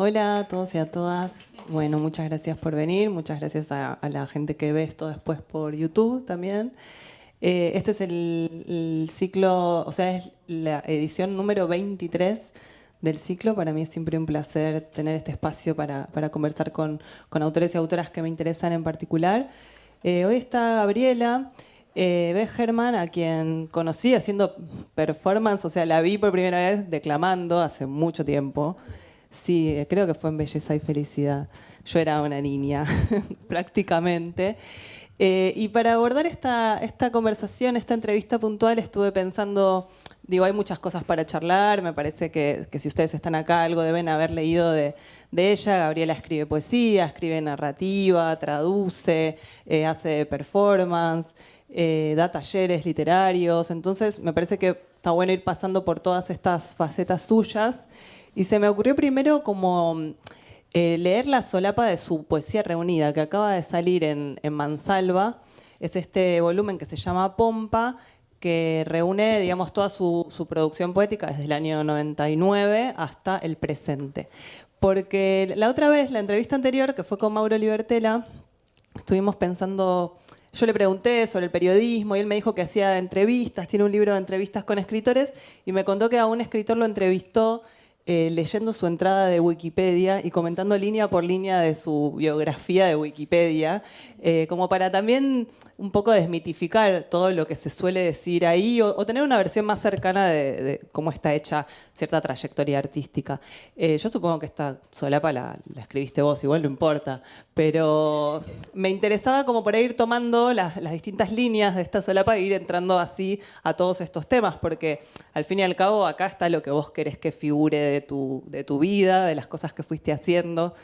Hola a todos y a todas. Bueno, muchas gracias por venir, muchas gracias a la gente que ve esto después por YouTube también. Este es el ciclo, o sea, es la edición número 23 del ciclo. Para mí es siempre un placer tener este espacio para conversar con autores y autoras que me interesan en particular. Hoy está Gabriela Bechermann, a quien conocí haciendo performance, o sea, la vi por primera vez declamando hace mucho tiempo. Sí, creo que fue en Belleza y Felicidad. Yo era una niña, prácticamente. Y para abordar esta conversación, esta entrevista puntual, estuve pensando, digo, hay muchas cosas para charlar, me parece que si ustedes están acá, algo deben haber leído de ella. Gabriela escribe poesía, escribe narrativa, traduce, hace performance, da talleres literarios, entonces me parece que está bueno ir pasando por todas estas facetas suyas. Y se me ocurrió primero como leer la solapa de su poesía reunida, que acaba de salir en Mansalva. Es este volumen que se llama Pompa, que reúne, digamos, toda su producción poética desde el año 99 hasta el presente. Porque la otra vez, la entrevista anterior, que fue con Mauro Libertela, estuvimos pensando, yo le pregunté sobre el periodismo y él me dijo que hacía entrevistas, tiene un libro de entrevistas con escritores y me contó que a un escritor lo entrevistó leyendo su entrada de Wikipedia y comentando línea por línea de su biografía de Wikipedia, como para también un poco desmitificar todo lo que se suele decir ahí o tener una versión más cercana de cómo está hecha cierta trayectoria artística. Yo supongo que esta solapa la escribiste vos, igual no importa, pero me interesaba como por ir tomando las distintas líneas de esta solapa e ir entrando así a todos estos temas, porque al fin y al cabo acá está lo que vos querés que figure de tu vida, de las cosas que fuiste haciendo.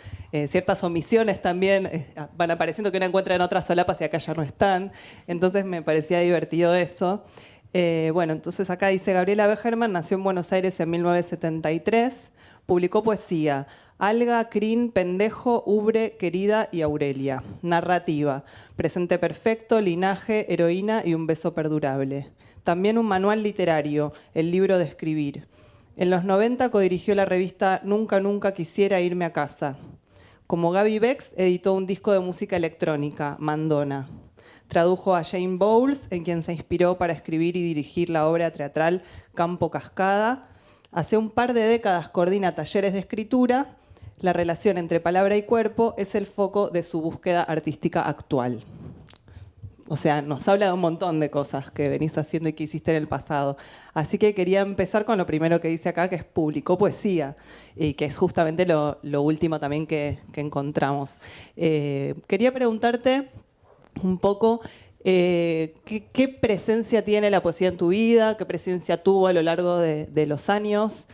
Ciertas omisiones también van apareciendo que uno encuentra en otras solapas y acá ya no están. Entonces me parecía divertido eso. Bueno, entonces acá dice Gabriela Bechermann, nació en Buenos Aires en 1973, publicó poesía, Alga, Crin, Pendejo, Ubre, Querida y Aurelia. Narrativa, Presente Perfecto, Linaje, Heroína y Un Beso Perdurable. También un manual literario, El Libro de Escribir. En los 90 codirigió la revista Nunca Nunca Quisiera Irme a Casa. Como Gaby Bex, editó un disco de música electrónica, Mandona. Tradujo a Jane Bowles, en quien se inspiró para escribir y dirigir la obra teatral Campo Cascada. Hace un par de décadas coordina talleres de escritura. La relación entre palabra y cuerpo es el foco de su búsqueda artística actual. O sea, nos habla de un montón de cosas que venís haciendo y que hiciste en el pasado. Así que quería empezar con lo primero que dice acá, que es publicó poesía, y que es justamente lo último también que encontramos. Quería preguntarte un poco qué presencia tiene la poesía en tu vida, qué presencia tuvo a lo largo de los años.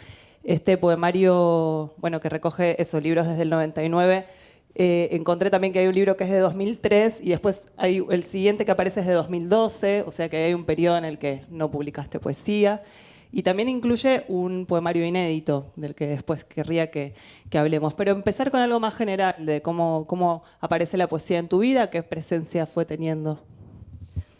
Este poemario, bueno, que recoge esos libros desde el 99. Encontré también que hay un libro que es de 2003 y después hay el siguiente que aparece es de 2012, o sea que hay un periodo en el que no publicaste poesía. Y también incluye un poemario inédito, del que después querría que hablemos. Pero empezar con algo más general, de cómo aparece la poesía en tu vida, qué presencia fue teniendo.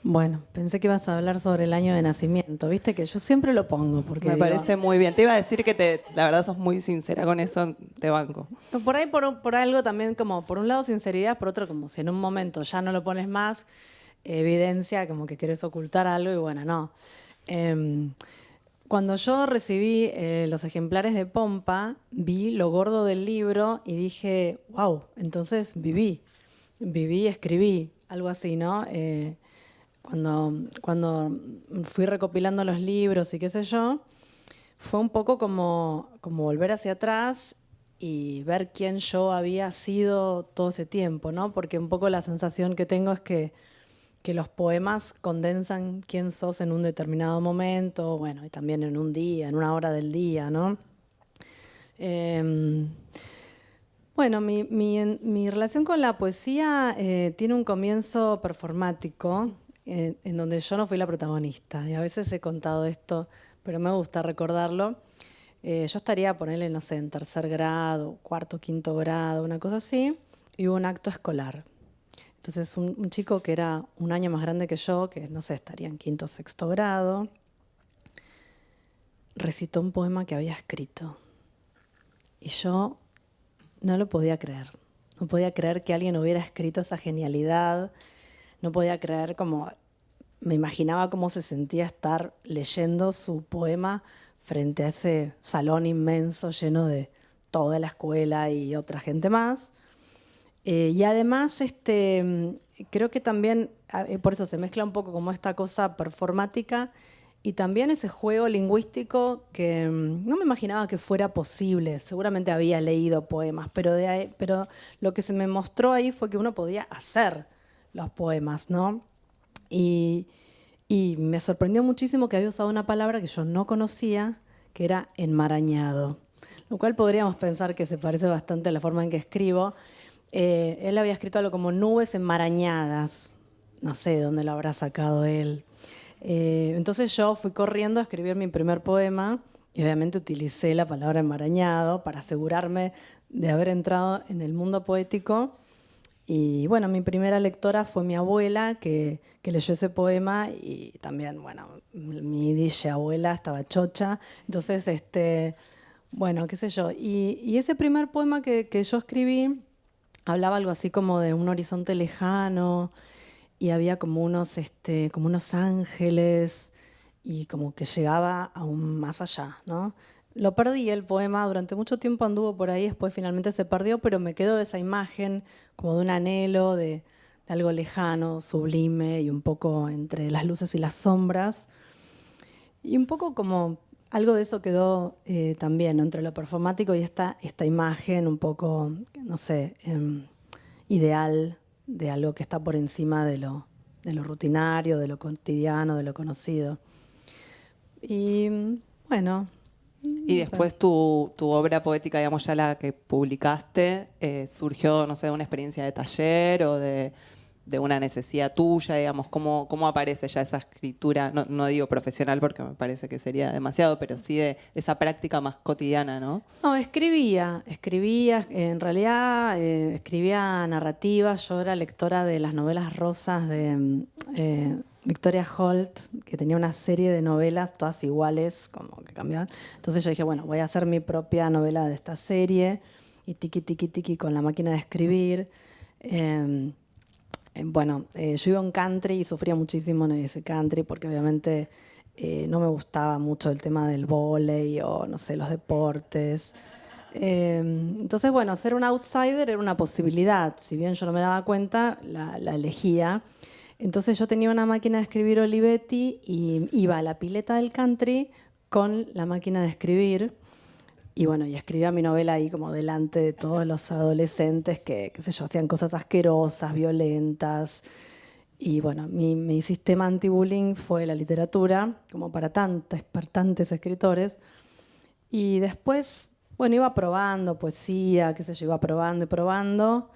Bueno, pensé que ibas a hablar sobre el año de nacimiento. Viste que yo siempre lo pongo porque Me digo, parece muy bien. Te iba a decir que la verdad sos muy sincera con eso, te banco. por ahí por algo también como por un lado sinceridad, por otro como si en un momento ya no lo pones más, evidencia como que querés ocultar algo y bueno, no. Em, Cuando yo recibí los ejemplares de Pompa, vi lo gordo del libro y dije, wow, entonces viví, escribí, algo así, ¿no? Cuando fui recopilando los libros y qué sé yo, fue un poco como volver hacia atrás y ver quién yo había sido todo ese tiempo, ¿no? Porque un poco la sensación que tengo es que los poemas condensan quién sos en un determinado momento, bueno, y también en un día, en una hora del día, ¿no? Eh, bueno, mi relación con la poesía tiene un comienzo performático en donde yo no fui la protagonista. Y a veces he contado esto, pero me gusta recordarlo. Yo estaría, ponerle, no sé, en tercer grado, cuarto, quinto grado, una cosa así, y hubo un acto escolar. Entonces un chico que era un año más grande que yo, que no sé, estaría en quinto o sexto grado, recitó un poema que había escrito. Y yo no lo podía creer. No podía creer que alguien hubiera escrito esa genialidad. No podía creer me imaginaba cómo se sentía estar leyendo su poema frente a ese salón inmenso lleno de toda la escuela y otra gente más. Y además, creo que también, por eso se mezcla un poco como esta cosa performática y también ese juego lingüístico que no me imaginaba que fuera posible. Seguramente había leído poemas, pero lo que se me mostró ahí fue que uno podía hacer los poemas, ¿no? Y me sorprendió muchísimo que había usado una palabra que yo no conocía, que era enmarañado, lo cual podríamos pensar que se parece bastante a la forma en que escribo. Él había escrito algo como nubes enmarañadas. No sé de dónde lo habrá sacado él. Entonces yo fui corriendo a escribir mi primer poema y obviamente utilicé la palabra enmarañado para asegurarme de haber entrado en el mundo poético. Y bueno, mi primera lectora fue mi abuela que leyó ese poema y también, bueno, mi dicha abuela estaba chocha. Entonces, bueno, qué sé yo. Y ese primer poema que yo escribí hablaba algo así como de un horizonte lejano y había como unos ángeles y como que llegaba aún más allá, ¿no? Lo perdí el poema, durante mucho tiempo anduvo por ahí, después finalmente se perdió, pero me quedó esa imagen como de un anhelo, de algo lejano, sublime y un poco entre las luces y las sombras. Y un poco como algo de eso quedó también, ¿no? Entre lo performático y esta imagen un poco, no sé, ideal de algo que está por encima de lo rutinario, de lo cotidiano, de lo conocido. Y bueno. Y después tu obra poética, digamos, ya la que publicaste, surgió, no sé, de una experiencia de taller o de una necesidad tuya, digamos, ¿cómo aparece ya esa escritura? No digo profesional porque me parece que sería demasiado, pero sí de esa práctica más cotidiana, ¿no? No, escribía, en realidad escribía narrativas. Yo era lectora de las novelas rosas de Victoria Holt, que tenía una serie de novelas todas iguales, como que cambiaban. Entonces yo dije, bueno, voy a hacer mi propia novela de esta serie y tiqui, tiqui, tiqui con la máquina de escribir. Bueno, yo iba a un country y sufría muchísimo en ese country porque obviamente no me gustaba mucho el tema del vóley o, no sé, los deportes. Entonces, bueno, ser un outsider era una posibilidad. Si bien yo no me daba cuenta, la elegía. Entonces yo tenía una máquina de escribir Olivetti y iba a la pileta del country con la máquina de escribir. Y bueno, y escribía mi novela ahí como delante de todos los adolescentes que, qué sé yo, hacían cosas asquerosas, violentas. Y bueno, mi sistema anti-bullying fue la literatura, como para tantos escritores. Y después, bueno, iba probando poesía, qué sé yo, iba probando y probando.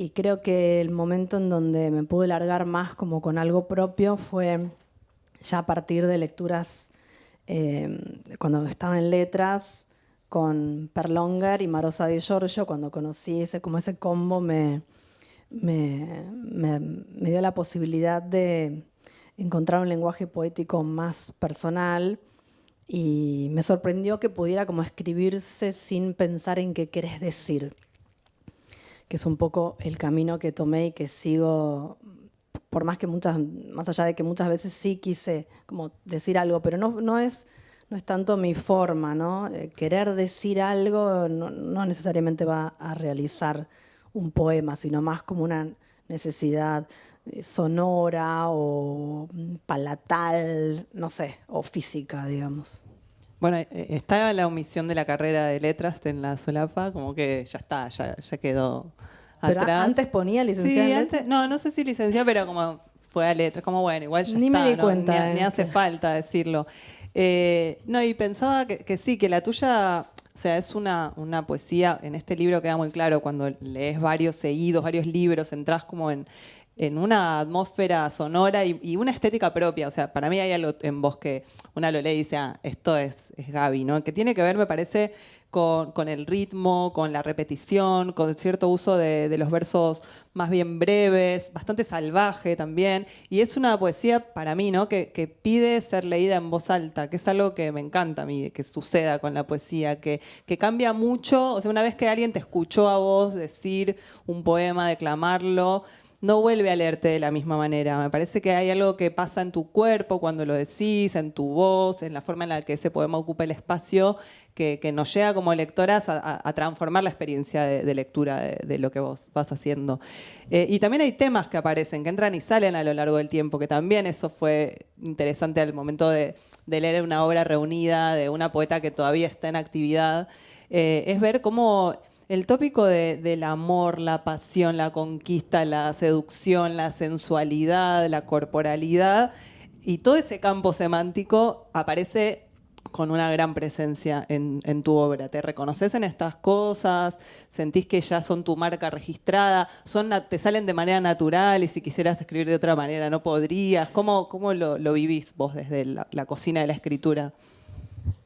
Y creo que el momento en donde me pude largar más como con algo propio fue ya a partir de lecturas, cuando estaba en letras, con Perlonger y Marosa Di Giorgio. Cuando conocí ese combo me dio la posibilidad de encontrar un lenguaje poético más personal y me sorprendió que pudiera como escribirse sin pensar en qué querés decir, que es un poco el camino que tomé y que sigo, por más allá de que muchas veces sí quise como decir algo, pero no es tanto mi forma, ¿no? Querer decir algo no necesariamente va a realizar un poema, sino más como una necesidad sonora o palatal, no sé, o física, digamos. Bueno, está la omisión de la carrera de letras en la solapa, como que ya está, ya quedó Pero atrás. antes ponía licenciada en letras. No sé si licenciada, pero como fue a letras, como bueno, igual ya Ni está, me di cuenta, ni hace falta decirlo. No, y pensaba que sí, que la tuya, o sea, es una poesía. En este libro queda muy claro, cuando lees varios seguidos, varios libros, entras como en en una atmósfera sonora y una estética propia. O sea, para mí hay algo en vos que una lo lee y dice, esto es Gaby, ¿no? Que tiene que ver, me parece, con el ritmo, con la repetición, con cierto uso de los versos más bien breves, bastante salvaje también. Y es una poesía para mí, ¿no? Que pide ser leída en voz alta, que es algo que me encanta a mí, que suceda con la poesía, que cambia mucho. O sea, una vez que alguien te escuchó a vos decir un poema, declamarlo, no vuelve a leerte de la misma manera. Me parece que hay algo que pasa en tu cuerpo cuando lo decís, en tu voz, en la forma en la que ese poema ocupa el espacio, que nos llega como lectoras a transformar la experiencia de lectura de lo que vos vas haciendo. Y también hay temas que aparecen, que entran y salen a lo largo del tiempo, que también eso fue interesante al momento de leer una obra reunida de una poeta que todavía está en actividad. Es ver cómo el tópico del amor, la pasión, la conquista, la seducción, la sensualidad, la corporalidad y todo ese campo semántico aparece con una gran presencia en tu obra. ¿Te reconoces en estas cosas? ¿Sentís que ya son tu marca registrada? ¿Te salen de manera natural y si quisieras escribir de otra manera no podrías? ¿Cómo lo vivís vos desde la cocina de la escritura?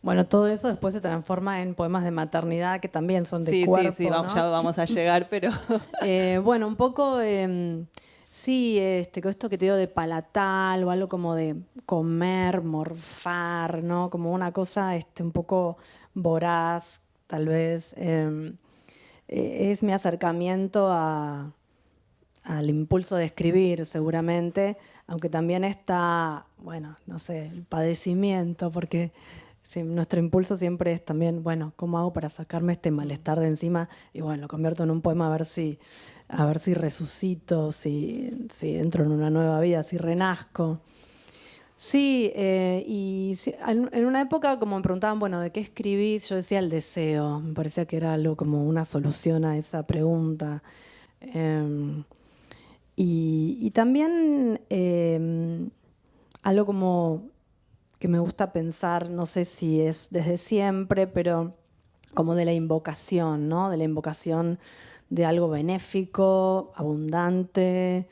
Bueno, todo eso después se transforma en poemas de maternidad que también son de Sí, cuerpo, sí, ¿no? ya vamos a llegar, pero... Bueno, un poco, sí, con esto que te digo de palatal o algo como de comer, morfar, ¿no? Como una cosa un poco voraz, tal vez. Es mi acercamiento al impulso de escribir, seguramente, aunque también está, bueno, no sé, el padecimiento, porque sí, nuestro impulso siempre es también, bueno, ¿cómo hago para sacarme este malestar de encima? Y bueno, lo convierto en un poema a ver si resucito, si entro en una nueva vida, si renazco. Sí, y sí, en una época como me preguntaban, bueno, ¿de qué escribís? Yo decía el deseo, me parecía que era algo como una solución a esa pregunta. Em, y también algo como que me gusta pensar, no sé si es desde siempre, pero como de la invocación, ¿no? De la invocación de algo benéfico, abundante,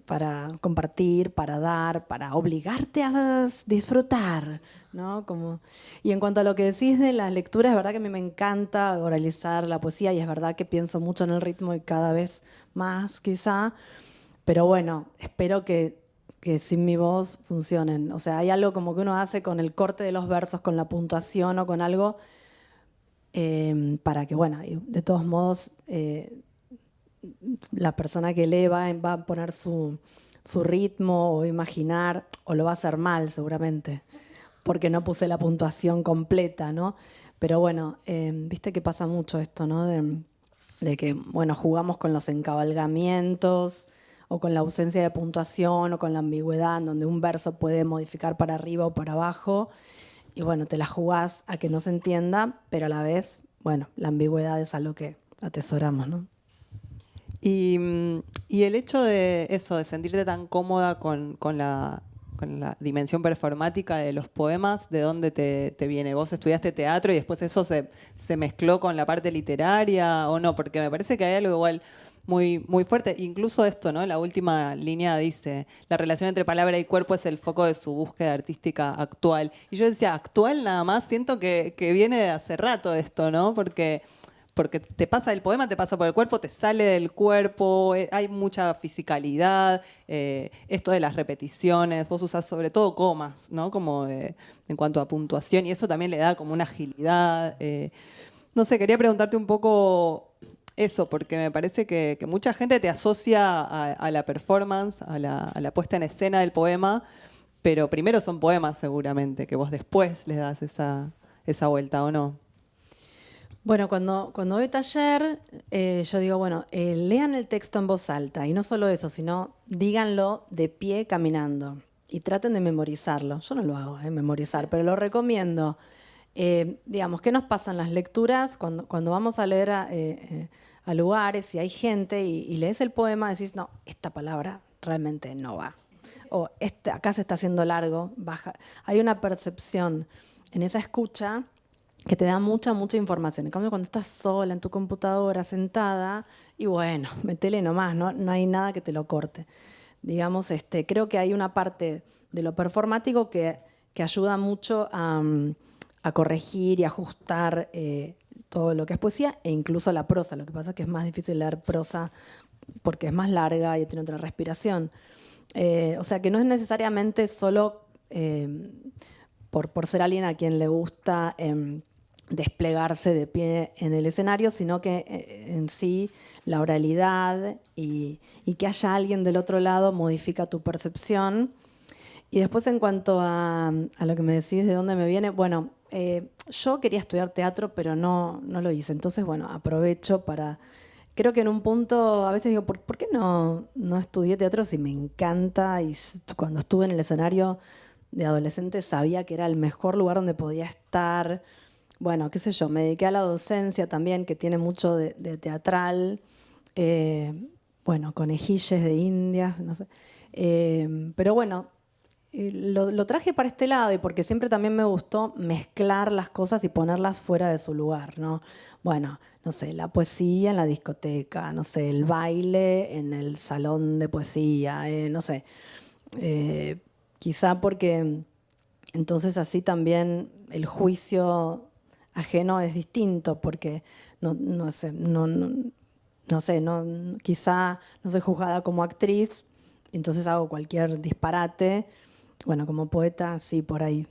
para compartir, para dar, para obligarte a disfrutar, ¿no? Y en cuanto a lo que decís de las lecturas, es verdad que a mí me encanta oralizar la poesía y es verdad que pienso mucho en el ritmo y cada vez más quizá, pero bueno, espero que sin mi voz funcionen. O sea, hay algo como que uno hace con el corte de los versos, con la puntuación o con algo, para que, bueno, de todos modos, la persona que lee va a poner su ritmo o imaginar, o lo va a hacer mal seguramente, porque no puse la puntuación completa, ¿no? Pero bueno, viste que pasa mucho esto, ¿no? De que, bueno, jugamos con los encabalgamientos o con la ausencia de puntuación o con la ambigüedad, en donde un verso puede modificar para arriba o para abajo. Y bueno, te la jugás a que no se entienda, pero a la vez, bueno, la ambigüedad es algo que atesoramos, ¿no? Y el hecho de eso, de sentirte tan cómoda con la dimensión performática de los poemas, ¿de dónde te viene? ¿Vos estudiaste teatro y después eso se mezcló con la parte literaria o no? Porque me parece que hay algo igual muy, muy fuerte. Incluso esto, ¿no? La última línea dice, la relación entre palabra y cuerpo es el foco de su búsqueda artística actual. Y yo decía, actual nada más, siento que viene de hace rato esto, ¿no? Porque te pasa el poema, te pasa por el cuerpo, te sale del cuerpo, hay mucha fisicalidad, esto de las repeticiones, vos usás sobre todo comas, ¿no? Como en cuanto a puntuación, y eso también le da como una agilidad. No sé, quería preguntarte un poco eso, porque me parece que mucha gente te asocia a la performance, a la puesta en escena del poema, pero primero son poemas seguramente, que vos después les das esa vuelta, ¿o no? Bueno, cuando doy taller, yo digo, bueno, lean el texto en voz alta y no solo eso, sino díganlo de pie caminando y traten de memorizarlo. Yo no lo hago, memorizar, pero lo recomiendo. Digamos, ¿qué nos pasa en las lecturas cuando vamos a leer a lugares y hay gente y lees el poema, decís, no, esta palabra realmente no va. O acá se está haciendo largo, baja. Hay una percepción en esa escucha que te da mucha información. En cambio, cuando estás sola en tu computadora, sentada, y bueno, metele nomás, no hay nada que te lo corte. Digamos, creo que hay una parte de lo performático que ayuda mucho a corregir y ajustar todo lo que es poesía e incluso la prosa. Lo que pasa es que es más difícil leer prosa porque es más larga y tiene otra respiración. O sea que no es necesariamente solo por ser alguien a quien le gusta desplegarse de pie en el escenario, sino que en sí la oralidad y que haya alguien del otro lado modifica tu percepción. Y después en cuanto a lo que me decís de dónde me viene, bueno, yo quería estudiar teatro, pero no lo hice. Entonces, bueno, aprovecho para... Creo que en un punto, a veces digo, ¿por qué no estudié teatro si me encanta? Y cuando estuve en el escenario de adolescente sabía que era el mejor lugar donde podía estar. Bueno, qué sé yo, me dediqué a la docencia también, que tiene mucho de teatral. Bueno, conejilles de Indias, no sé. Pero bueno, lo traje para este lado y porque siempre también me gustó mezclar las cosas y ponerlas fuera de su lugar, ¿no? Bueno, no sé, la poesía en la discoteca, no sé, el baile en el salón de poesía, no sé. Quizá porque entonces así también el juicio ajeno es distinto, porque no sé, no sé, quizá no soy juzgada como actriz, entonces hago cualquier disparate. Bueno, como poeta, sí, por ahí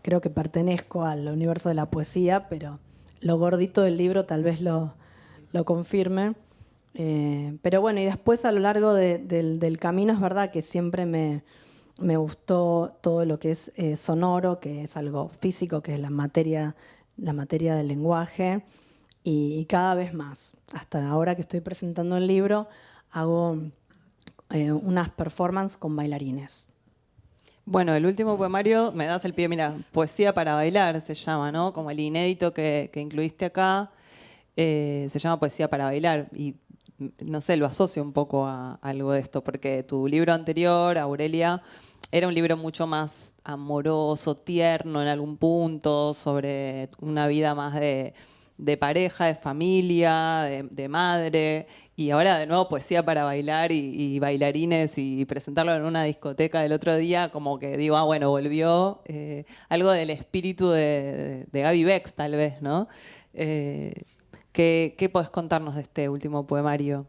creo que pertenezco al universo de la poesía, pero lo gordito del libro tal vez lo confirme. Pero bueno, y después a lo largo del camino es verdad que siempre me gustó todo lo que es sonoro, que es algo físico, que es la materia del lenguaje, y cada vez más. Hasta ahora que estoy presentando el libro, hago unas performances con bailarines. Bueno, el último poemario, me das el pie, mira, Poesía para bailar se llama, ¿no? Como el inédito que incluiste acá, se llama Poesía para bailar. Y no sé, lo asocio un poco a algo de esto, porque tu libro anterior, Aurelia, era un libro mucho más amoroso, tierno en algún punto, sobre una vida más de pareja, de familia, de madre. Y ahora de nuevo poesía para bailar y bailarines y presentarlo en una discoteca el otro día, como que digo, ah, bueno, volvió algo del espíritu de Gaby Bex, tal vez, ¿no? ¿Qué podés contarnos de este último poemario?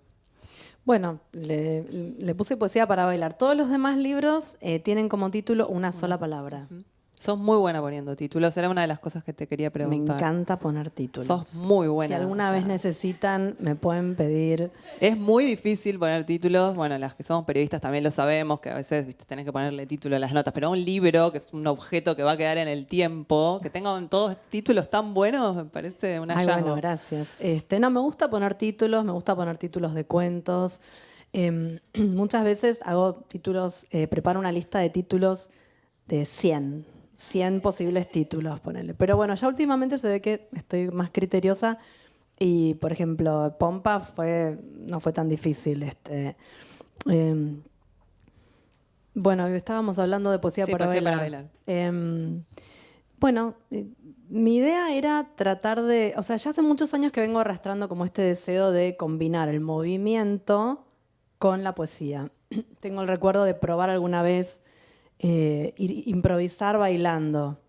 Bueno, le puse poesía para bailar. Todos los demás libros tienen como título una sola palabra. Sos muy buena poniendo títulos, era una de las cosas que te quería Me preguntar. encanta poner títulos. Sos muy buena. Si alguna vez necesitan, me pueden pedir. Es muy difícil poner títulos, bueno, las que somos periodistas también lo sabemos, que a veces ¿viste? Tenés que ponerle título a las notas, pero un libro, que es un objeto que va a quedar en el tiempo, que tengan todos títulos tan buenos, me parece un hallazgo. Ay, bueno, gracias. No, me gusta poner títulos de cuentos. Muchas veces hago títulos, preparo una lista de títulos de 100 posibles títulos, ponele. Pero bueno, ya últimamente se ve que estoy más criteriosa y, por ejemplo, Pompa no fue tan difícil. Bueno, estábamos hablando de poesía para bailar. Bueno, mi idea era tratar de, o sea, ya hace muchos años que vengo arrastrando como este deseo de combinar el movimiento con la poesía. Tengo el recuerdo de probar alguna vez improvisar bailando.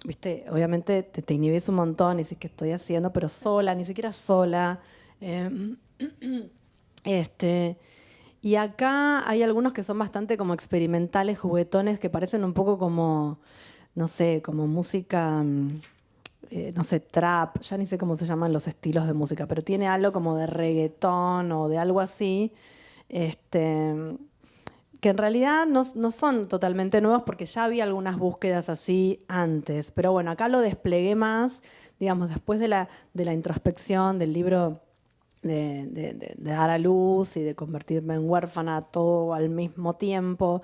¿Viste? Obviamente te inhibís un montón y dices qué estoy haciendo, pero sola, ni siquiera sola. Y acá hay algunos que son bastante como experimentales, juguetones, que parecen un poco como, no sé, como música, no sé, trap, ya ni sé cómo se llaman los estilos de música, pero tiene algo como de reggaetón o de algo así. Que en realidad no son totalmente nuevos porque ya había algunas búsquedas así antes. Pero bueno, acá lo desplegué más, digamos, después de la introspección del libro de dar a luz y de convertirme en huérfana todo al mismo tiempo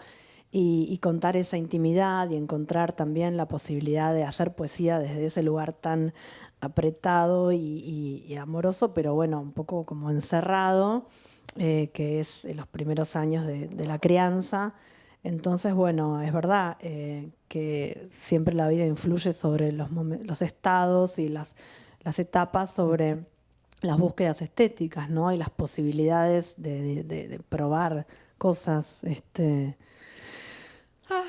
y contar esa intimidad y encontrar también la posibilidad de hacer poesía desde ese lugar tan apretado y amoroso, pero bueno, un poco como encerrado. Que es en los primeros años de la crianza. Entonces, bueno, es verdad que siempre la vida influye sobre los estados y las etapas sobre las búsquedas estéticas, ¿no? Y las posibilidades de probar cosas.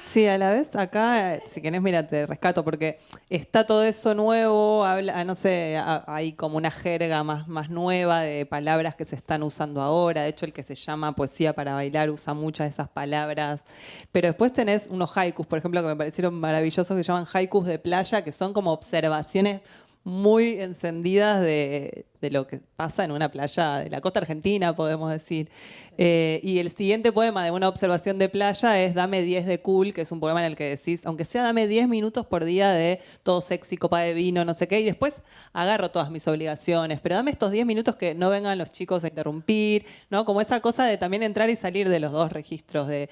Sí, a la vez acá, si querés, mira, te rescato, porque está todo eso nuevo, habla, no sé, hay como una jerga más nueva de palabras que se están usando ahora. De hecho, el que se llama Poesía para Bailar usa muchas de esas palabras. Pero después tenés unos haikus, por ejemplo, que me parecieron maravillosos, que se llaman haikus de playa, que son como observaciones muy encendidas de lo que pasa en una playa de la costa argentina, podemos decir. Y el siguiente poema de una observación de playa es Dame 10 de Cool, que es un poema en el que decís, aunque sea dame 10 minutos por día de todo sexy, copa de vino, no sé qué, y después agarro todas mis obligaciones, pero dame estos 10 minutos que no vengan los chicos a interrumpir, ¿no? Como esa cosa de también entrar y salir de los dos registros, de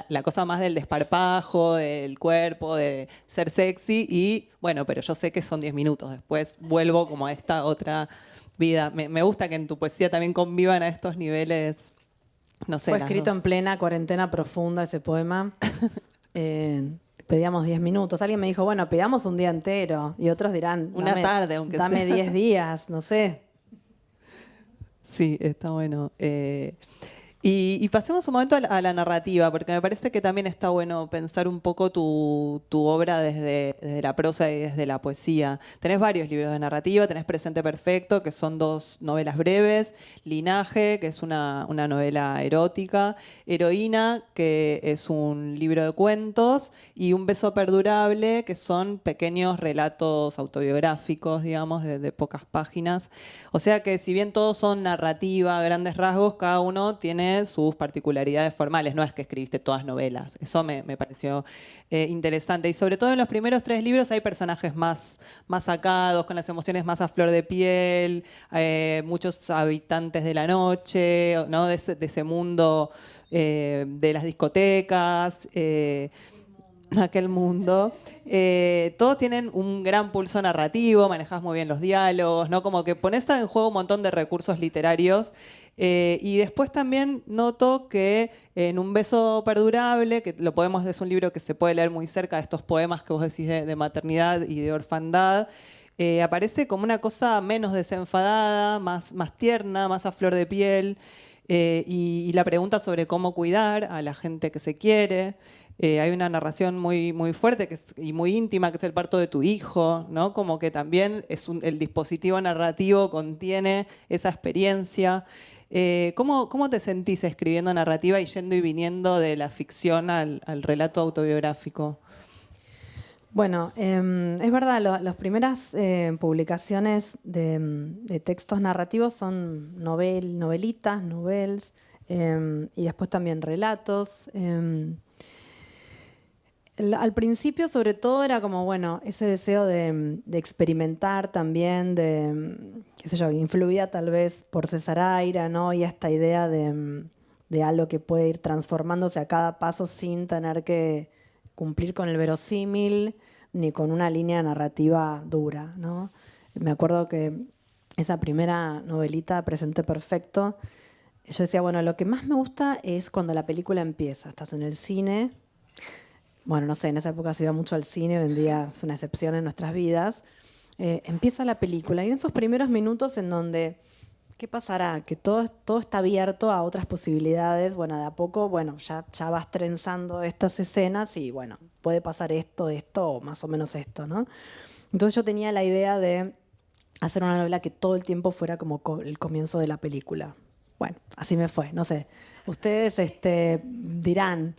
la cosa más del desparpajo, del cuerpo, de ser sexy, y bueno, pero yo sé que son 10 minutos, después vuelvo como a esta otra vida. Me gusta que en tu poesía también convivan a estos niveles, no sé. Fue escrito en plena cuarentena profunda ese poema. Pedíamos 10 minutos. Alguien me dijo, bueno, pidamos un día entero. Y otros dirán, Una tarde, aunque dame sea. 10 días, no sé. Sí, está bueno. Y pasemos un momento a la narrativa, porque me parece que también está bueno pensar un poco tu obra desde la prosa y desde la poesía. Tenés varios libros de narrativa, tenés Presente Perfecto, que son 2 novelas breves, Linaje, que es una novela erótica, Heroína, que es un libro de cuentos, y Un beso perdurable, que son pequeños relatos autobiográficos, digamos, de pocas páginas. O sea que si bien todos son narrativa, a grandes rasgos, cada uno tiene sus particularidades formales. No es que escribiste todas novelas. Eso me pareció interesante. Y sobre todo en los primeros 3 libros hay personajes más sacados, con las emociones más a flor de piel, muchos habitantes de la noche, ¿no? De ese mundo de las discotecas. Aquel mundo. Todos tienen un gran pulso narrativo, manejás muy bien los diálogos, ¿no? Como que pones en juego un montón de recursos literarios. Y después también noto que en Un beso perdurable, que es un libro que se puede leer muy cerca de estos poemas que vos decís de maternidad y de orfandad, aparece como una cosa menos desenfadada, más tierna, más a flor de piel. Y la pregunta sobre cómo cuidar a la gente que se quiere. Hay una narración muy fuerte y muy íntima, que es el parto de tu hijo, ¿no? Como que también el dispositivo narrativo contiene esa experiencia. ¿Cómo te sentís escribiendo narrativa y yendo y viniendo de la ficción al relato autobiográfico? Bueno, es verdad, las primeras publicaciones de textos narrativos son novelitas, novels, y después también relatos. Al principio, sobre todo, era como, bueno, ese deseo de experimentar también, qué sé yo, influida tal vez por César Aira, ¿no? Y esta idea de algo que puede ir transformándose a cada paso sin tener que cumplir con el verosímil ni con una línea narrativa dura, ¿no? Me acuerdo que esa primera novelita, Presente Perfecto, yo decía, bueno, lo que más me gusta es cuando la película empieza. Estás en el cine. Bueno, no sé, en esa época se iba mucho al cine, hoy en día es una excepción en nuestras vidas. Empieza la película y en esos primeros minutos en donde, ¿qué pasará? Que todo está abierto a otras posibilidades. Bueno, de a poco, bueno, ya vas trenzando estas escenas y bueno, puede pasar esto o más o menos esto, ¿no? Entonces yo tenía la idea de hacer una novela que todo el tiempo fuera como el comienzo de la película. Bueno, así me fue, no sé. Ustedes dirán...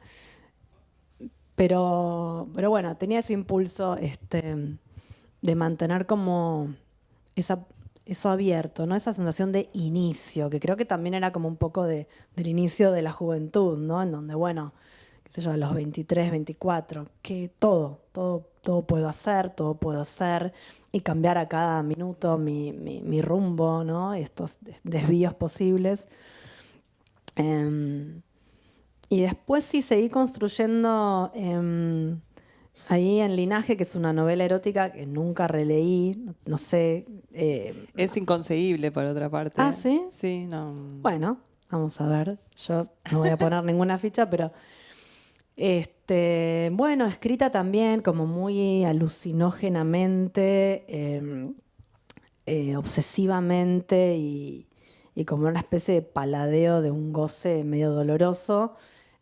Pero bueno, tenía ese impulso de mantener como eso abierto, ¿no? Esa sensación de inicio, que creo que también era como un poco del inicio de la juventud, ¿no? En donde, bueno, qué sé yo, a los 23, 24, que todo puedo hacer, todo puedo hacer, y cambiar a cada minuto mi rumbo, ¿no? Estos desvíos posibles. Y después sí seguí construyendo ahí en Linaje, que es una novela erótica que nunca releí, no sé. Es inconseguible, por otra parte. Ah, ¿sí? Sí, no. Bueno, vamos a ver. Yo no voy a poner ninguna ficha, pero Bueno, escrita también como muy alucinógenamente, obsesivamente y como una especie de paladeo de un goce medio doloroso.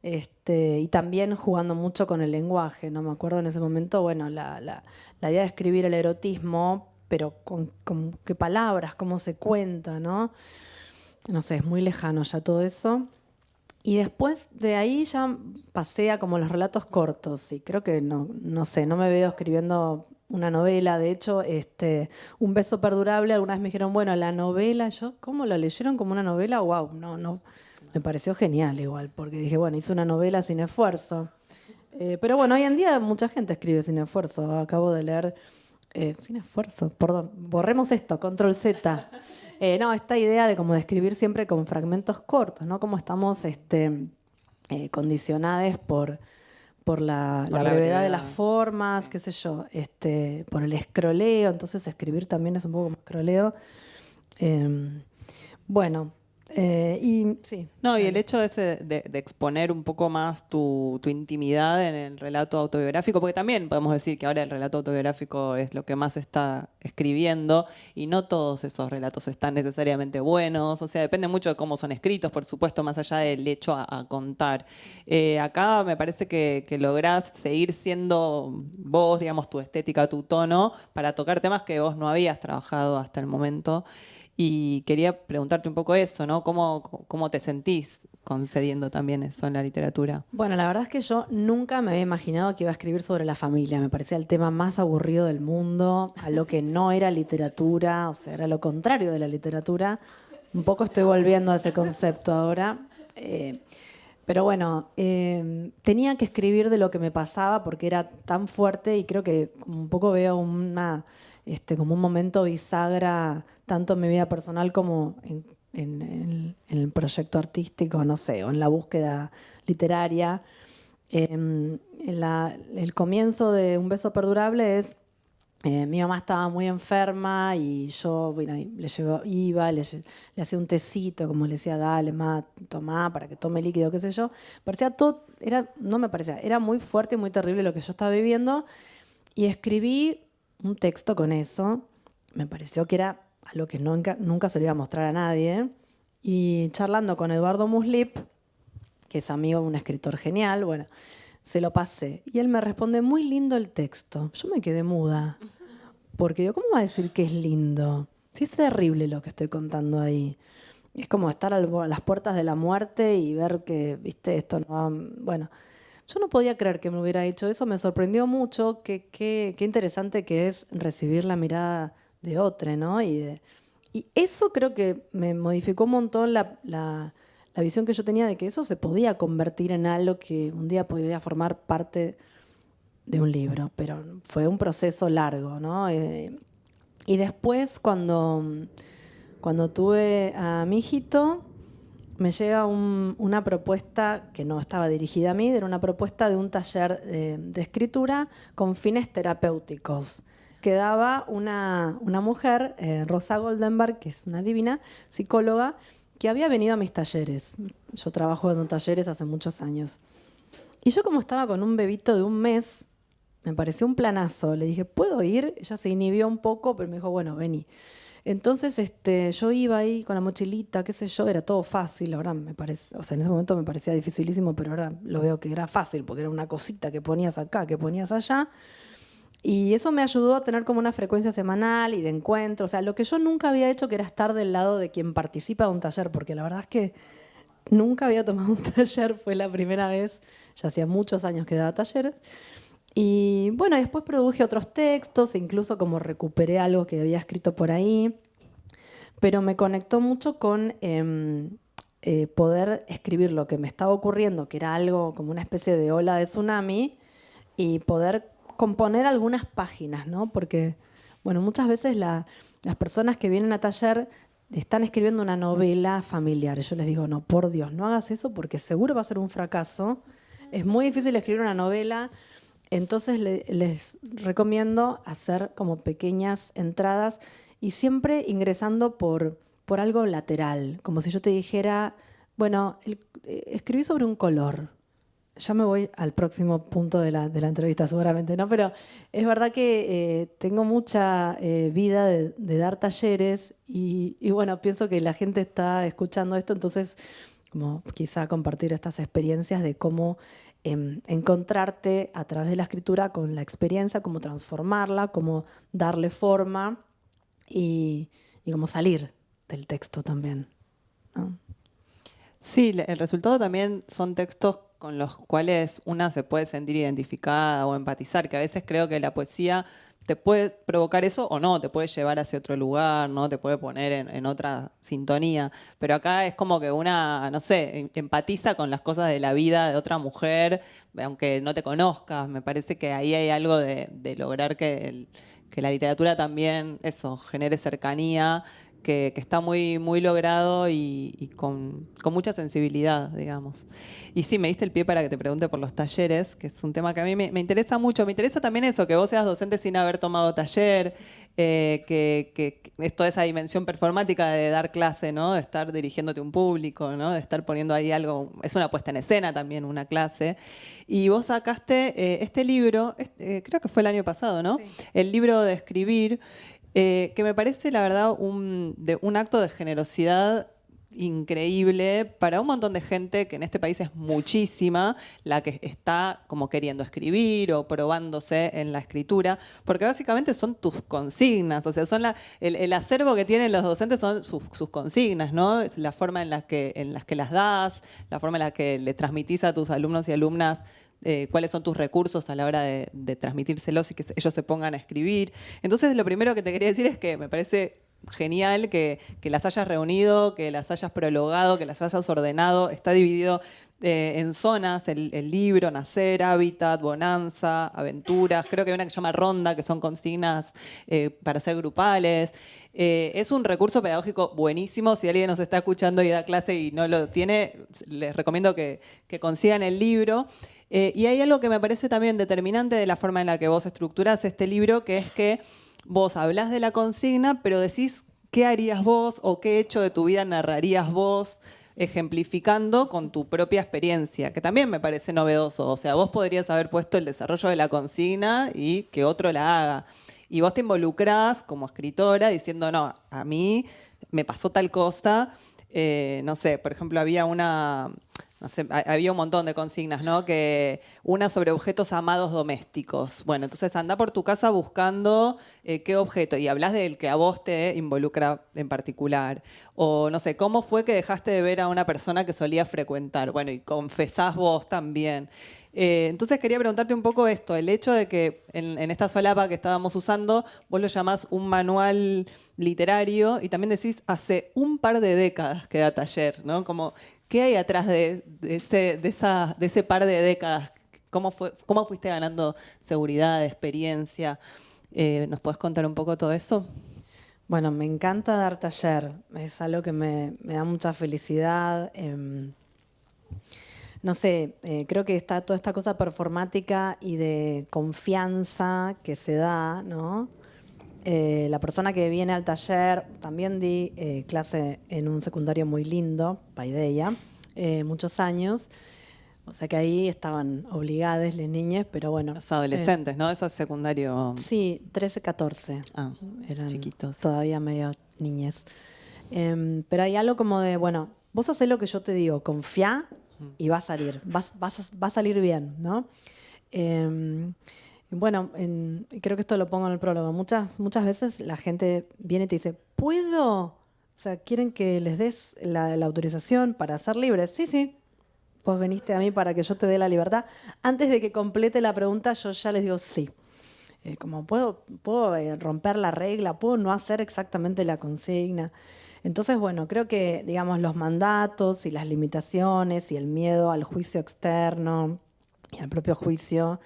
Y también jugando mucho con el lenguaje, ¿no? Me acuerdo en ese momento, bueno, la idea de escribir el erotismo, pero con qué palabras, cómo se cuenta, ¿no? No sé, es muy lejano ya todo eso. Y después de ahí ya pasé a como los relatos cortos y creo que no sé, no me veo escribiendo una novela. De hecho, Un beso perdurable, algunas me dijeron, bueno, la novela, yo, ¿cómo lo leyeron como una novela? Wow, no, me pareció genial igual, porque dije, bueno, hice una novela sin esfuerzo. Pero bueno, hoy en día mucha gente escribe sin esfuerzo. Acabo de leer sin esfuerzo, perdón, borremos esto, control Z. No, esta idea de como de escribir siempre con fragmentos cortos, ¿no? Como estamos condicionados por la brevedad de las formas, sí. qué sé yo, por el escroleo, entonces escribir también es un poco como escroleo. Bueno, y sí. No, y el Dale. hecho ese de exponer un poco más tu intimidad en el relato autobiográfico, porque también podemos decir que ahora el relato autobiográfico es lo que más se está escribiendo y no todos esos relatos están necesariamente buenos, o sea, depende mucho de cómo son escritos, por supuesto, más allá del hecho a contar. Acá me parece que lográs seguir siendo vos, digamos, tu estética, tu tono, para tocar temas que vos no habías trabajado hasta el momento. Y quería preguntarte un poco eso, ¿no? ¿Cómo te sentís concediendo también eso en la literatura? Bueno, la verdad es que yo nunca me había imaginado que iba a escribir sobre la familia. Me parecía el tema más aburrido del mundo, a lo que no era literatura, o sea, era lo contrario de la literatura. Un poco estoy volviendo a ese concepto ahora. Pero bueno, tenía que escribir de lo que me pasaba porque era tan fuerte y creo que un poco veo como un momento bisagra, tanto en mi vida personal como en el proyecto artístico, no sé, o en la búsqueda literaria. El comienzo de Un beso perdurable es, mi mamá estaba muy enferma y yo, bueno, iba, le hacía un tecito, como le decía, dale, ma, tomá, para que tome líquido, qué sé yo. Parecía todo, no me parecía, era muy fuerte y muy terrible lo que yo estaba viviendo. Y escribí un texto con eso. Me pareció que era algo que nunca se lo iba a mostrar a nadie. Y charlando con Eduardo Muslip, que es amigo de un escritor genial, bueno, se lo pasé. Y él me responde, muy lindo el texto. Yo me quedé muda. Porque digo, ¿cómo va a decir que es lindo? Si es terrible lo que estoy contando ahí. Es como estar a las puertas de la muerte y ver que, viste, esto no va... Bueno, yo no podía creer que me hubiera hecho eso. Me sorprendió mucho. Qué interesante que es recibir la mirada de otra, ¿no? Y eso creo que me modificó un montón la visión que yo tenía de que eso se podía convertir en algo que un día podía formar parte de un libro, pero fue un proceso largo, ¿no? Y después, cuando tuve a mi hijito, me llega una propuesta que no estaba dirigida a mí, era una propuesta de un taller de escritura con fines terapéuticos que daba una mujer, Rosa Goldenberg, que es una divina psicóloga, que había venido a mis talleres. Yo trabajo en talleres hace muchos años. Y yo como estaba con un bebito de un mes, me pareció un planazo. Le dije, ¿puedo ir? Ella se inhibió un poco, pero me dijo, bueno, vení. Entonces yo iba ahí con la mochilita, qué sé yo, era todo fácil, ahora me parece, o sea, en ese momento me parecía dificilísimo, pero ahora lo veo que era fácil, porque era una cosita que ponías acá, que ponías allá. Y eso me ayudó a tener como una frecuencia semanal y de encuentro. O sea, lo que yo nunca había hecho, que era estar del lado de quien participa de un taller, porque la verdad es que nunca había tomado un taller, fue la primera vez, ya hacía muchos años que daba talleres. Y bueno, después produje otros textos, incluso como recuperé algo que había escrito por ahí, pero me conectó mucho con poder escribir lo que me estaba ocurriendo, que era algo como una especie de ola de tsunami, y poder componer algunas páginas, ¿no? Porque, bueno, muchas veces las personas que vienen a taller están escribiendo una novela familiar. Y yo les digo, no, por Dios, no hagas eso porque seguro va a ser un fracaso. Es muy difícil escribir una novela. Entonces les recomiendo hacer como pequeñas entradas y siempre ingresando por algo lateral, como si yo te dijera, bueno, escribí sobre un color. ya me voy al próximo punto de la entrevista seguramente, ¿no? Pero es verdad que tengo mucha vida de dar talleres y bueno, pienso que la gente está escuchando esto, entonces como quizá compartir estas experiencias de cómo encontrarte a través de la escritura con la experiencia, cómo transformarla, cómo darle forma y cómo salir del texto también, ¿no? Sí, el resultado también son textos con los cuales una se puede sentir identificada o empatizar, que a veces creo que la poesía te puede provocar eso o no, te puede llevar hacia otro lugar, ¿no? Te puede poner en otra sintonía. Pero acá es como que una, no sé, empatiza con las cosas de la vida de otra mujer, aunque no te conozcas. Me parece que ahí hay algo de lograr que la literatura también, eso, genere cercanía, que está muy, muy logrado y con mucha sensibilidad, digamos. Y sí, me diste el pie para que te pregunte por los talleres, que es un tema que a mí me interesa mucho. Me interesa también eso, que vos seas docente sin haber tomado taller, que es toda esa dimensión performática de dar clase, ¿no? De estar dirigiéndote a un público, ¿no? De estar poniendo ahí algo. Es una puesta en escena también, una clase. Y vos sacaste este libro, creo que fue el año pasado, ¿no? Sí. El libro de escribir. Que me parece, la verdad, un acto de generosidad increíble para un montón de gente que en este país es muchísima, la que está como queriendo escribir o probándose en la escritura, porque básicamente son tus consignas, o sea, son el acervo que tienen los docentes son sus consignas, ¿no? Es la forma en las que las das, la forma en la que le transmitís a tus alumnos y alumnas cuáles son tus recursos a la hora de transmitírselos y que ellos se pongan a escribir. Entonces, lo primero que te quería decir es que me parece genial que las hayas reunido, que las hayas prologado, que las hayas ordenado. Está dividido en zonas, el libro, Nacer, Hábitat, Bonanza, Aventuras. Creo que hay una que se llama Ronda, que son consignas para hacer grupales. Es un recurso pedagógico buenísimo. Si alguien nos está escuchando y da clase y no lo tiene, les recomiendo que consigan el libro. Y hay algo que me parece también determinante de la forma en la que vos estructurás este libro, que es que vos hablás de la consigna, pero decís qué harías vos o qué hecho de tu vida narrarías vos, ejemplificando con tu propia experiencia, que también me parece novedoso. O sea, vos podrías haber puesto el desarrollo de la consigna y que otro la haga. Y vos te involucrás como escritora diciendo, no, a mí me pasó tal cosa. No sé, por ejemplo, había una... No sé, había un montón de consignas, ¿no? Que una sobre objetos amados domésticos. Bueno, entonces anda por tu casa buscando qué objeto y hablas del que a vos te involucra en particular. O no sé, ¿cómo fue que dejaste de ver a una persona que solías frecuentar? Bueno, y confesás vos también. Entonces quería preguntarte un poco esto, el hecho de que en esta solapa que estábamos usando, vos lo llamás un manual literario y también decís hace un par de décadas que da taller, ¿no? Como, ¿qué hay atrás de ese par de décadas? ¿Cómo fuiste ganando seguridad, experiencia? ¿Nos podés contar un poco todo eso? Bueno, me encanta dar taller, es algo que me da mucha felicidad. No sé, creo que está toda esta cosa performática y de confianza que se da, ¿no? La persona que viene al taller, también di clase en un secundario muy lindo, Paideia, muchos años. O sea que ahí estaban obligadas las niñas, pero bueno. Los adolescentes, ¿no? Eso es secundario. Sí, 13, 14. Ah, Eran chiquitos. todavía medio niñes. Pero hay algo como de, bueno, vos hacés lo que yo te digo, confía y va a salir, va a salir bien, ¿no? Bueno, creo que esto lo pongo en el prólogo. Muchas veces la gente viene y te dice, ¿puedo? O sea, ¿quieren que les des la autorización para ser libres? Sí, sí. Vos veniste a mí para que yo te dé la libertad. Antes de que complete la pregunta, yo ya les digo sí. Como puedo romper la regla, puedo no hacer exactamente la consigna. Entonces, bueno, creo que, digamos, los mandatos y las limitaciones y el miedo al juicio externo y al propio juicio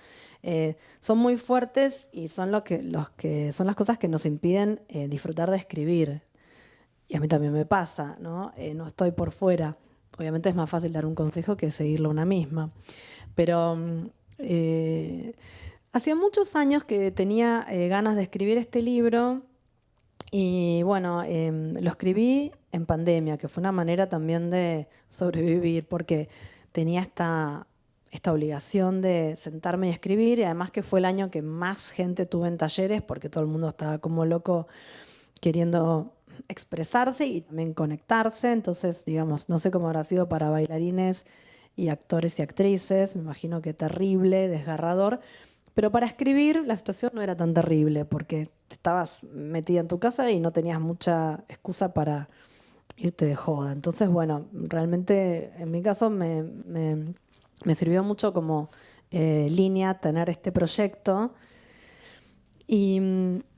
son muy fuertes y son son las cosas que nos impiden disfrutar de escribir. Y a mí también me pasa, ¿no? No estoy por fuera. Obviamente es más fácil dar un consejo que seguirlo una misma. Pero hacía muchos años que tenía ganas de escribir este libro y bueno, lo escribí en pandemia, que fue una manera también de sobrevivir porque tenía esta obligación de sentarme y escribir, y además que fue el año que más gente tuve en talleres porque todo el mundo estaba como loco queriendo expresarse y también conectarse. Entonces, digamos, no sé cómo habrá sido para bailarines y actores y actrices, me imagino que terrible, desgarrador, pero para escribir la situación no era tan terrible porque estabas metida en tu casa y no tenías mucha excusa para irte de joda. Entonces, bueno, realmente en mi caso me sirvió mucho como línea tener este proyecto y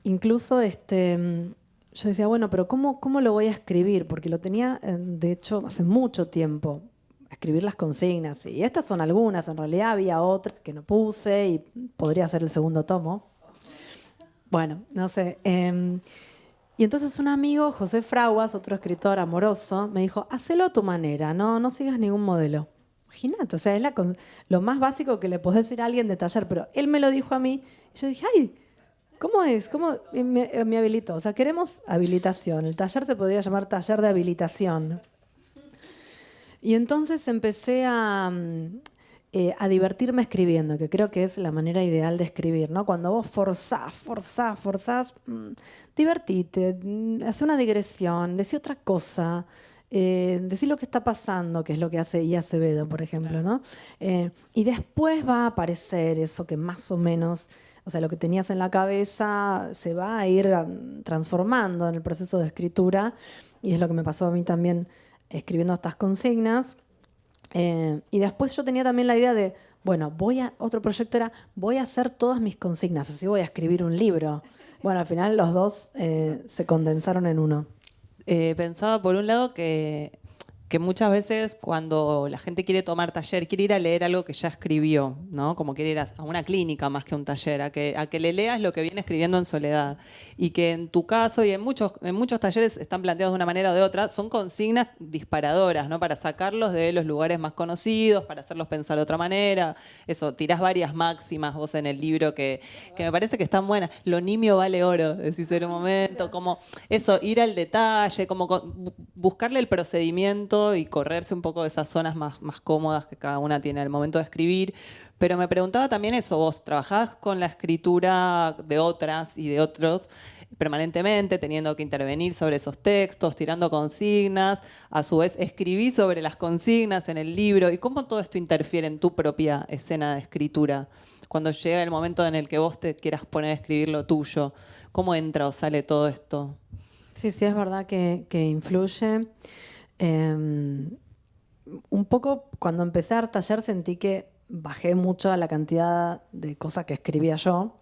incluso yo decía, bueno, pero ¿cómo lo voy a escribir? Porque lo tenía, de hecho, hace mucho tiempo, escribir las consignas. Y estas son algunas, en realidad había otras que no puse y podría ser el segundo tomo. Bueno, no sé. Y entonces un amigo, José Fraguas, otro escritor amoroso, me dijo, hacelo a tu manera, no sigas ningún modelo. Imagínate, o sea, es lo más básico que le podés decir a alguien de taller, pero él me lo dijo a mí. Y yo dije, ay, ¿cómo es? ¿Cómo me habilitó? O sea, queremos habilitación. El taller se podría llamar taller de habilitación. Y entonces empecé a divertirme escribiendo, que creo que es la manera ideal de escribir, ¿no? Cuando vos forzás, divertite, haz una digresión, decí otra cosa, decí lo que está pasando, que es lo que hace I. Acevedo, por ejemplo, ¿no? Y después va a aparecer eso que más o menos, o sea, lo que tenías en la cabeza se va a ir transformando en el proceso de escritura, y es lo que me pasó a mí también escribiendo estas consignas. Y después yo tenía también la idea de, bueno, otro proyecto era, voy a hacer todas mis consignas, así voy a escribir un libro. Bueno, al final los dos se condensaron en uno. Pensaba por un lado que muchas veces cuando la gente quiere tomar taller, quiere ir a leer algo que ya escribió, ¿no? Como quiere ir a una clínica más que a un taller, a que le leas lo que viene escribiendo en soledad. Y que en tu caso y en muchos talleres están planteados de una manera o de otra, son consignas disparadoras, ¿no? Para sacarlos de los lugares más conocidos, para hacerlos pensar de otra manera. Eso, tirás varias máximas vos en el libro que me parece que están buenas. Lo nimio vale oro, decís en un momento. Como eso, ir al detalle, como buscarle el procedimiento y correrse un poco de esas zonas más cómodas que cada una tiene al momento de escribir. Pero me preguntaba también eso, vos trabajás con la escritura de otras y de otros permanentemente, teniendo que intervenir sobre esos textos, tirando consignas, a su vez escribís sobre las consignas en el libro. ¿Y cómo todo esto interfiere en tu propia escena de escritura? Cuando llega el momento en el que vos te quieras poner a escribir lo tuyo, ¿cómo entra o sale todo esto? Sí, es verdad que influye. Un poco cuando empecé a dar taller sentí que bajé mucho a la cantidad de cosas que escribía yo,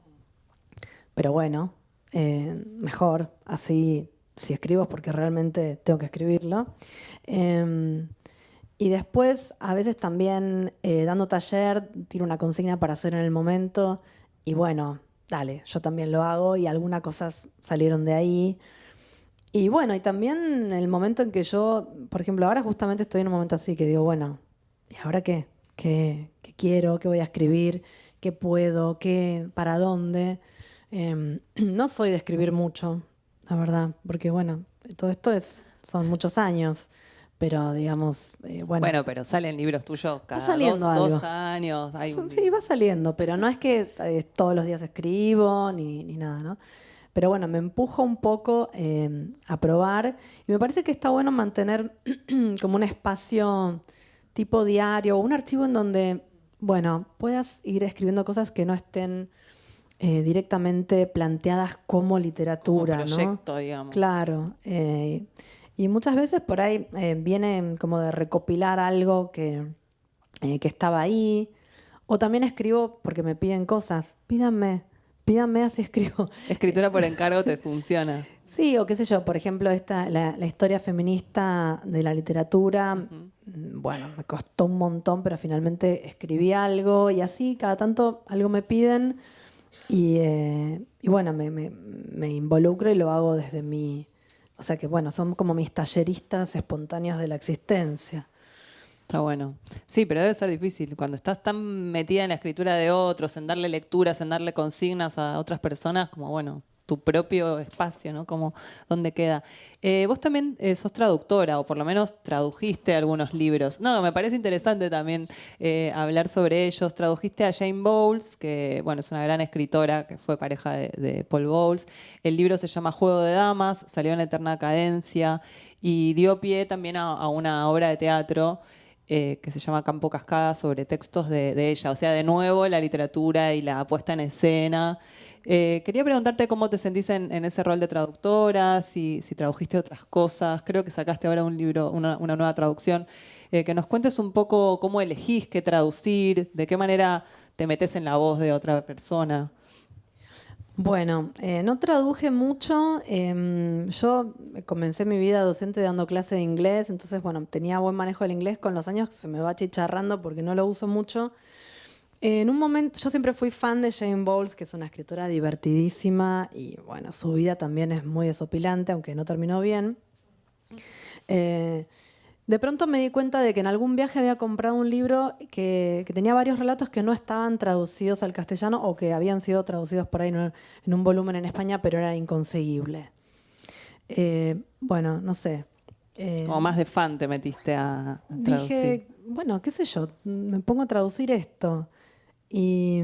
pero bueno, mejor, así si escribo es porque realmente tengo que escribirlo. Y después, a veces también dando taller, tiro una consigna para hacer en el momento y bueno, dale, yo también lo hago y algunas cosas salieron de ahí. Y bueno, y también el momento en que yo, por ejemplo, ahora justamente estoy en un momento así que digo, bueno, ¿y ahora qué? ¿Qué quiero? ¿Qué voy a escribir? ¿Qué puedo? ¿Para dónde? No soy de escribir mucho, la verdad, porque bueno, todo esto son muchos años, pero digamos, bueno. Bueno, pero salen libros tuyos cada saliendo dos años. Sí, va saliendo, pero no es que todos los días escribo ni nada, ¿no? Pero bueno, me empujo un poco a probar y me parece que está bueno mantener como un espacio tipo diario o un archivo en donde, bueno, puedas ir escribiendo cosas que no estén directamente planteadas como literatura, como proyecto, ¿no? digamos. Claro. Y muchas veces por ahí viene como de recopilar algo que estaba ahí. O también escribo porque me piden cosas. Pídanme así escribo. Escritura por encargo te funciona. Sí, o qué sé yo, por ejemplo, la historia feminista de la literatura, bueno, me costó un montón, pero finalmente escribí algo y así cada tanto algo me piden y bueno, me involucro y lo hago desde o sea que bueno, son como mis talleristas espontáneos de la existencia. Está bueno. Sí, pero debe ser difícil. Cuando estás tan metida en la escritura de otros, en darle lecturas, en darle consignas a otras personas, como bueno, tu propio espacio, ¿no? Como dónde queda. Vos también sos traductora, o por lo menos tradujiste algunos libros. No, me parece interesante también hablar sobre ellos. Tradujiste a Jane Bowles, que bueno, es una gran escritora, que fue pareja de Paul Bowles. El libro se llama Juego de Damas, salió en Eterna Cadencia y dio pie también a una obra de teatro que se llama Campo Cascada, sobre textos de ella. O sea, de nuevo, la literatura y la puesta en escena. Quería preguntarte cómo te sentís en ese rol de traductora, si tradujiste otras cosas. Creo que sacaste ahora un libro, una nueva traducción. Que nos cuentes un poco cómo elegís qué traducir, de qué manera te metes en la voz de otra persona. Bueno, no traduje mucho. Yo comencé mi vida docente dando clase de inglés, entonces, bueno, tenía buen manejo del inglés. Con los años se me va achicharrando porque no lo uso mucho. En un momento, yo siempre fui fan de Jane Bowles, que es una escritora divertidísima y, bueno, su vida también es muy desopilante, aunque no terminó bien. De pronto me di cuenta de que en algún viaje había comprado un libro que tenía varios relatos que no estaban traducidos al castellano o que habían sido traducidos por ahí en un volumen en España, pero era inconseguible. Bueno, no sé. Como más de fan te metiste a traducir. Dije, bueno, qué sé yo, me pongo a traducir esto. Y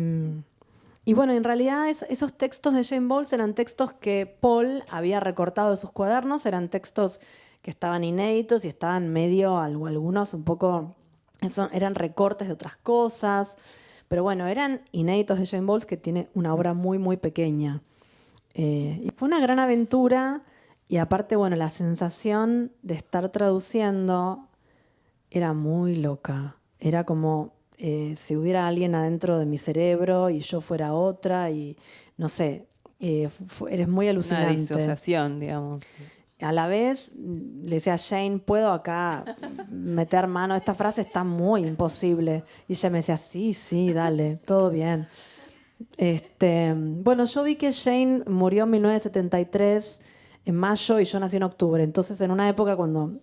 bueno, en realidad esos textos de Jane Bowles eran textos que Paul había recortado de sus cuadernos, eran textos que estaban inéditos y estaban medio, algunos un poco, eran recortes de otras cosas, pero bueno, eran inéditos de Jane Bowles, que tiene una obra muy, muy pequeña. Y fue una gran aventura, y aparte, bueno, la sensación de estar traduciendo era muy loca. Era como si hubiera alguien adentro de mi cerebro y yo fuera otra, y no sé, eres muy alucinante. Una disociación, digamos. A la vez le decía a Jane, ¿puedo acá meter mano? Esta frase está muy imposible. Y ella me decía, sí, dale, todo bien. Bueno, yo vi que Jane murió en 1973, en mayo, y yo nací en octubre. Entonces, en una época cuando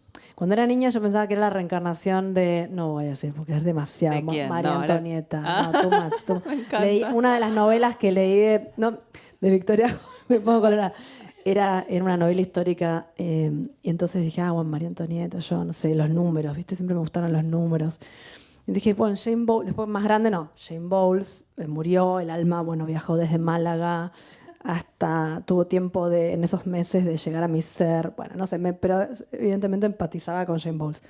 era niña, yo pensaba que era la reencarnación de... No voy a decir porque es demasiado. ¿De quién? María No, Antonieta. Ah. No, too much. Me encanta. Leí una de las novelas que leí de Victoria, me pongo colorada. Era una novela histórica, y entonces dije, bueno, María Antonieta, yo no sé, los números, ¿viste? Siempre me gustaron los números. Y dije, bueno, Jane Bowles, después más grande, no, Jane Bowles murió, el alma, bueno, viajó desde Málaga hasta, tuvo tiempo en esos meses de llegar a mi ser, bueno, no sé, pero evidentemente empatizaba con Jane Bowles.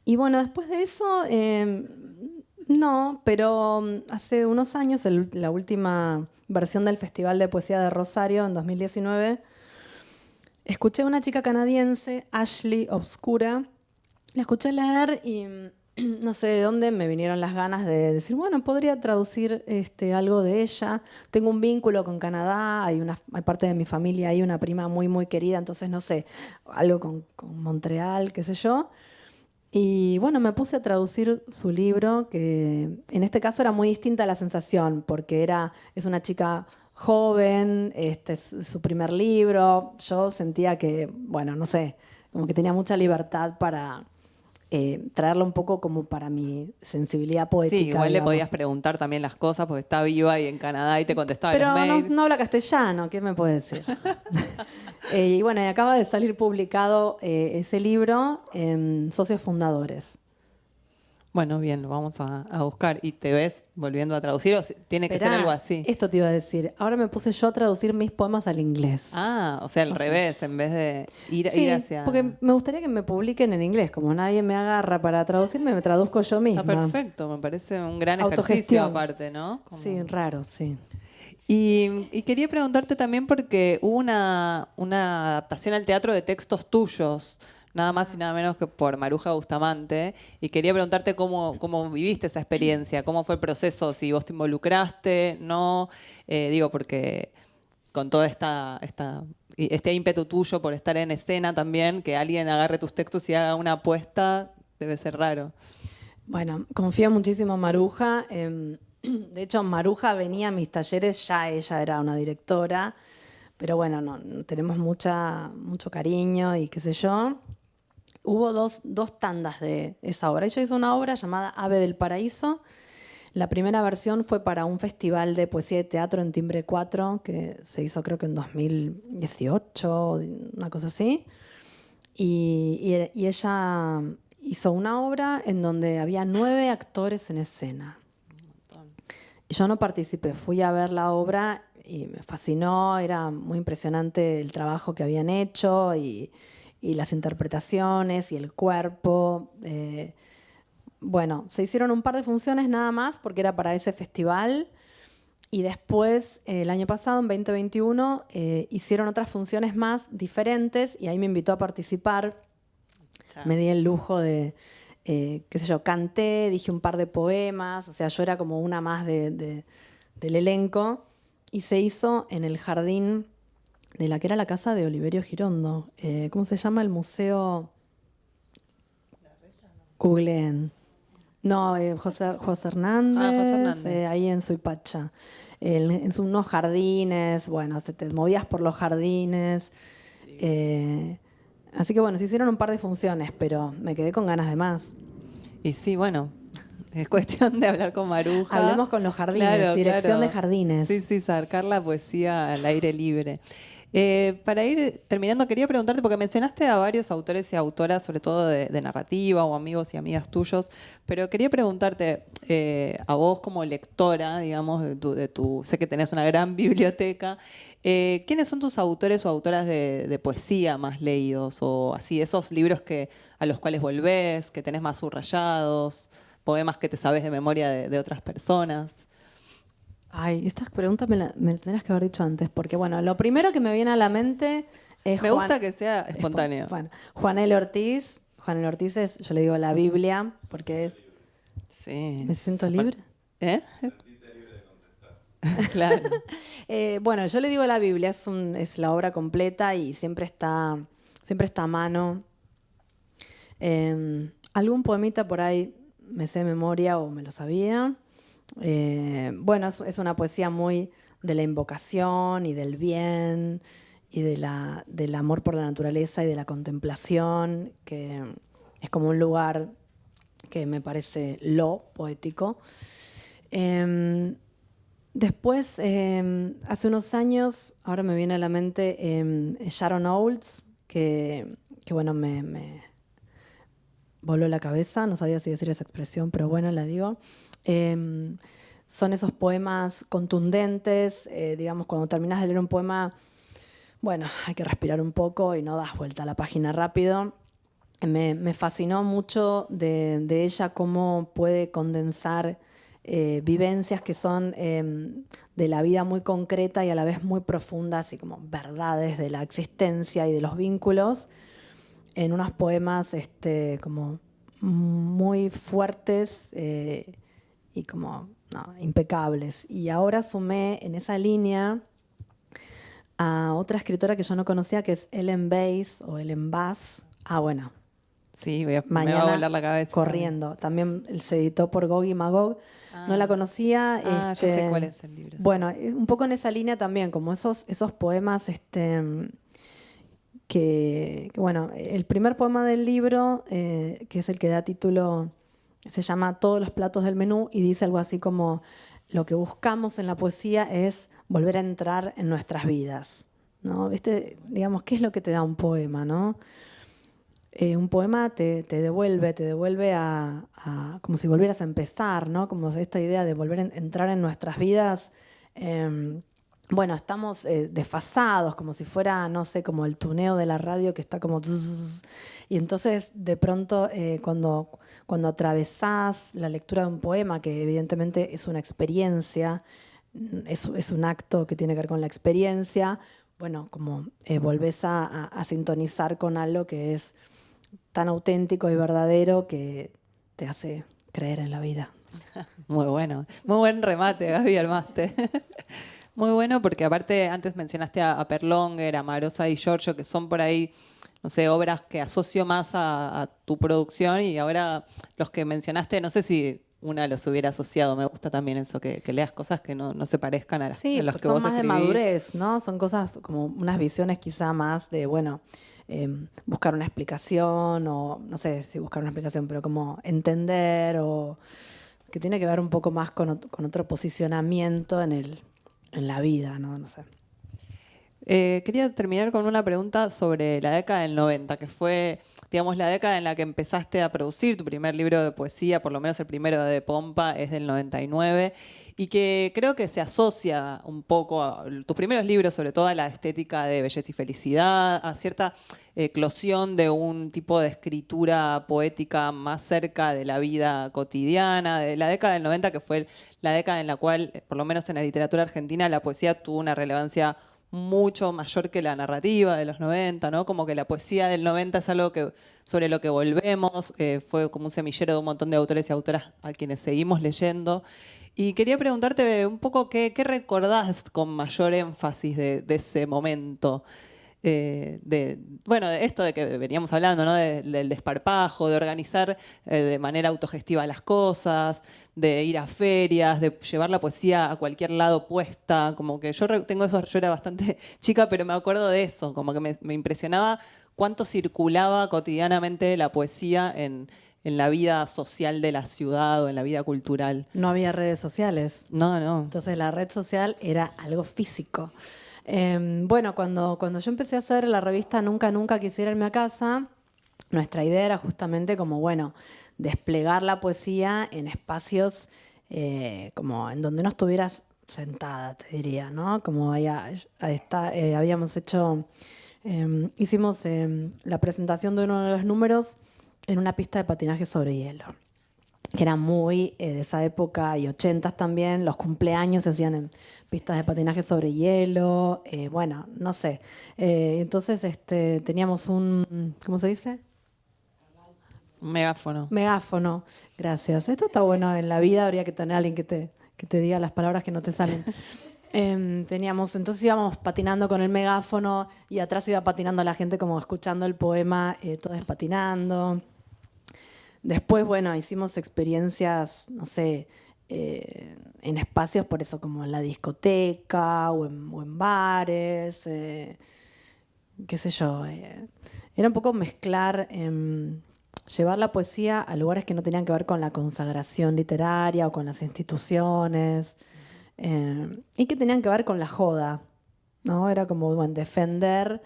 Y bueno, después de eso, no, pero hace unos años, la última versión del Festival de Poesía de Rosario, en 2019, escuché a una chica canadiense, Ashley Obscura. La escuché leer y no sé de dónde me vinieron las ganas de decir, bueno, podría traducir algo de ella. Tengo un vínculo con Canadá, hay parte de mi familia, hay una prima muy, muy querida, entonces no sé, algo con Montreal, qué sé yo. Y bueno, me puse a traducir su libro, que en este caso era muy distinta la sensación, porque es una chica joven, este es su primer libro. Yo sentía que, bueno, no sé, como que tenía mucha libertad para traerlo un poco como para mi sensibilidad poética. Sí, igual digamos. le podías preguntar también las cosas porque está viva y en Canadá y te contestaba Pero los mails. no habla castellano, ¿qué me puede decir? Y bueno, y acaba de salir publicado ese libro en Socios Fundadores. Bueno, bien, lo vamos a buscar. ¿Y te ves volviendo a traducir o tiene que ser Esperá, algo así? Esto te iba a decir. Ahora me puse yo a traducir mis poemas al inglés. Ah, o sea, al revés, en vez de ir hacia... porque me gustaría que me publiquen en inglés. Como nadie me agarra para traducirme, me traduzco yo misma. Está perfecto, me parece un gran ejercicio Autogestión. aparte, ¿no? Sí, raro, sí. Y quería preguntarte también porque hubo una adaptación al teatro de textos tuyos, nada más y nada menos que por Maruja Bustamante, y quería preguntarte cómo viviste esa experiencia, cómo fue el proceso, si vos te involucraste, no, digo, porque con todo este ímpetu tuyo por estar en escena también, que alguien agarre tus textos y haga una apuesta, debe ser raro. Bueno, confío muchísimo en Maruja. De hecho, Maruja venía a mis talleres, ya ella era una directora, pero bueno, no tenemos mucho cariño y qué sé yo. Hubo dos tandas de esa obra. Ella hizo una obra llamada Ave del Paraíso, La primera versión fue para un festival de poesía y teatro en Timbre 4, que se hizo creo que en 2018, una cosa así. Y ella hizo una obra en donde había 9 actores en escena. Y yo no participé, fui a ver la obra y me fascinó, era muy impresionante el trabajo que habían hecho y las interpretaciones y el cuerpo. Bueno, se hicieron un par de funciones nada más porque era para ese festival. Y después, el año pasado, en 2021, hicieron otras funciones más diferentes y ahí me invitó a participar. Me di el lujo de, qué sé yo, canté, dije un par de poemas, o sea, yo era como una más del elenco. Y se hizo en el jardín de la que era la casa de Oliverio Girondo. ¿Cómo se llama el museo? Googleen. No, José Hernández, José Hernández. ahí en Suipacha. En unos jardines, bueno, te movías por los jardines. Así que bueno, se hicieron un par de funciones, pero me quedé con ganas de más. Y sí, bueno, es cuestión de hablar con Maruja. Hablemos con los jardines, Claro, dirección claro. de jardines. Sí, sí, sacar la poesía al aire libre. Para ir terminando, quería preguntarte, porque mencionaste a varios autores y autoras, sobre todo de narrativa o amigos y amigas tuyos, pero quería preguntarte, a vos como lectora, digamos, sé que tenés una gran biblioteca, ¿quiénes son tus autores o autoras de poesía más leídos? O así, esos libros a los cuales volvés, que tenés más subrayados, poemas que te sabes de memoria de otras personas. Ay, estas preguntas me las tendrías que haber dicho antes, porque bueno, lo primero que me viene a la mente es Me gusta que sea espontáneo. Bueno, Juan L. Ortiz. Juan L. Ortiz es, yo le digo la Biblia, porque es... Sí. ¿Me siento libre? ¿Eh? Claro. Bueno, yo le digo la Biblia, es la obra completa y siempre está a mano. Algún poemita por ahí me sé de memoria o me lo sabía. Bueno, es una poesía muy de la invocación y del bien y del amor por la naturaleza y de la contemplación, que es como un lugar que me parece lo poético. Después, hace unos años, ahora me viene a la mente Sharon Olds, que bueno, me voló la cabeza, no sabía si decir esa expresión, pero bueno, la digo. Son esos poemas contundentes, digamos, cuando terminas de leer un poema, bueno, hay que respirar un poco y no das vuelta a la página rápido. Me fascinó mucho de ella cómo puede condensar vivencias que son de la vida muy concreta y a la vez muy profundas y como verdades de la existencia y de los vínculos en unos poemas como muy fuertes y como impecables. Y ahora sumé en esa línea a otra escritora que yo no conocía, que es Ellen Bass o Ellen Bass. Bueno. Sí, me Mañana va a volar la cabeza. corriendo. También se editó por Gog y Magog. No la conocía. Ya sé cuál es el libro. Bueno, un poco en esa línea también, como esos poemas que, bueno, el primer poema del libro, que es el que da título, se llama Todos los platos del menú y dice algo así como: lo que buscamos en la poesía es volver a entrar en nuestras vidas, ¿no? Digamos, ¿qué es lo que te da un poema, no? Un poema te devuelve a como si volvieras a empezar, ¿no? Como esta idea de volver a entrar en nuestras vidas. Bueno, estamos desfasados, como si fuera, no sé, como el tuneo de la radio que está como... Zzz, y entonces, de pronto, cuando atravesás la lectura de un poema, que evidentemente es una experiencia, es un acto que tiene que ver con la experiencia, bueno, como volvés a sintonizar con algo que es tan auténtico y verdadero que te hace creer en la vida. Muy bueno. Muy buen remate, Gaby, armaste. Muy bueno, porque aparte antes mencionaste a Perlonger, a Marosa y Giorgio, que son por ahí, no sé, obras que asocio más a tu producción, y ahora los que mencionaste, no sé si una los hubiera asociado. Me gusta también eso, que leas cosas que no se parezcan a los que vos escribís. Sí, son más de madurez, ¿no? Son cosas como unas visiones quizá más de, bueno, buscar una explicación, o no sé si buscar una explicación, pero como entender o que tiene que ver un poco más con otro posicionamiento en la vida, ¿no? No sé. Quería terminar con una pregunta sobre la década del 90, que fue, digamos, la década en la que empezaste a producir tu primer libro de poesía, por lo menos el primero de Pompa es del 99, y que creo que se asocia un poco a tus primeros libros, sobre todo a la estética de Belleza y Felicidad, a cierta eclosión de un tipo de escritura poética más cerca de la vida cotidiana, de la década del 90, que fue la década en la cual, por lo menos en la literatura argentina, la poesía tuvo una relevancia mucho mayor que la narrativa de los 90, ¿no? Como que la poesía del 90 es algo sobre lo que volvemos, fue como un semillero de un montón de autores y autoras a quienes seguimos leyendo. Y quería preguntarte un poco qué recordás con mayor énfasis de ese momento. Bueno, de esto de que veníamos hablando, ¿no? Del desparpajo, de organizar de manera autogestiva las cosas, de ir a ferias, de llevar la poesía a cualquier lado puesta, como que tengo eso, yo era bastante chica, pero me acuerdo de eso, como que me impresionaba cuánto circulaba cotidianamente la poesía en la vida social de la ciudad o en la vida cultural. No había redes sociales. No. Entonces la red social era algo físico. Bueno, cuando yo empecé a hacer la revista Nunca Quisiera irme a casa, nuestra idea era justamente como, bueno, desplegar la poesía en espacios como en donde no estuvieras sentada, te diría, ¿no? Como habíamos hecho, hicimos la presentación de uno de los números en una pista de patinaje sobre hielo, que era muy de esa época, y 80s también, los cumpleaños se hacían en pistas de patinaje sobre hielo, bueno, no sé. Entonces teníamos un, ¿cómo se dice? Un megáfono. Megáfono, gracias. Esto está bueno en la vida, habría que tener a alguien que te diga las palabras que no te salen. Entonces íbamos patinando con el megáfono y atrás iba patinando la gente como escuchando el poema, todos patinando. Después, bueno, hicimos experiencias, no sé, en espacios, por eso, como en la discoteca o en bares, qué sé yo. Era un poco mezclar, llevar la poesía a lugares que no tenían que ver con la consagración literaria o con las instituciones, y que tenían que ver con la joda, ¿no? Era como, bueno, defender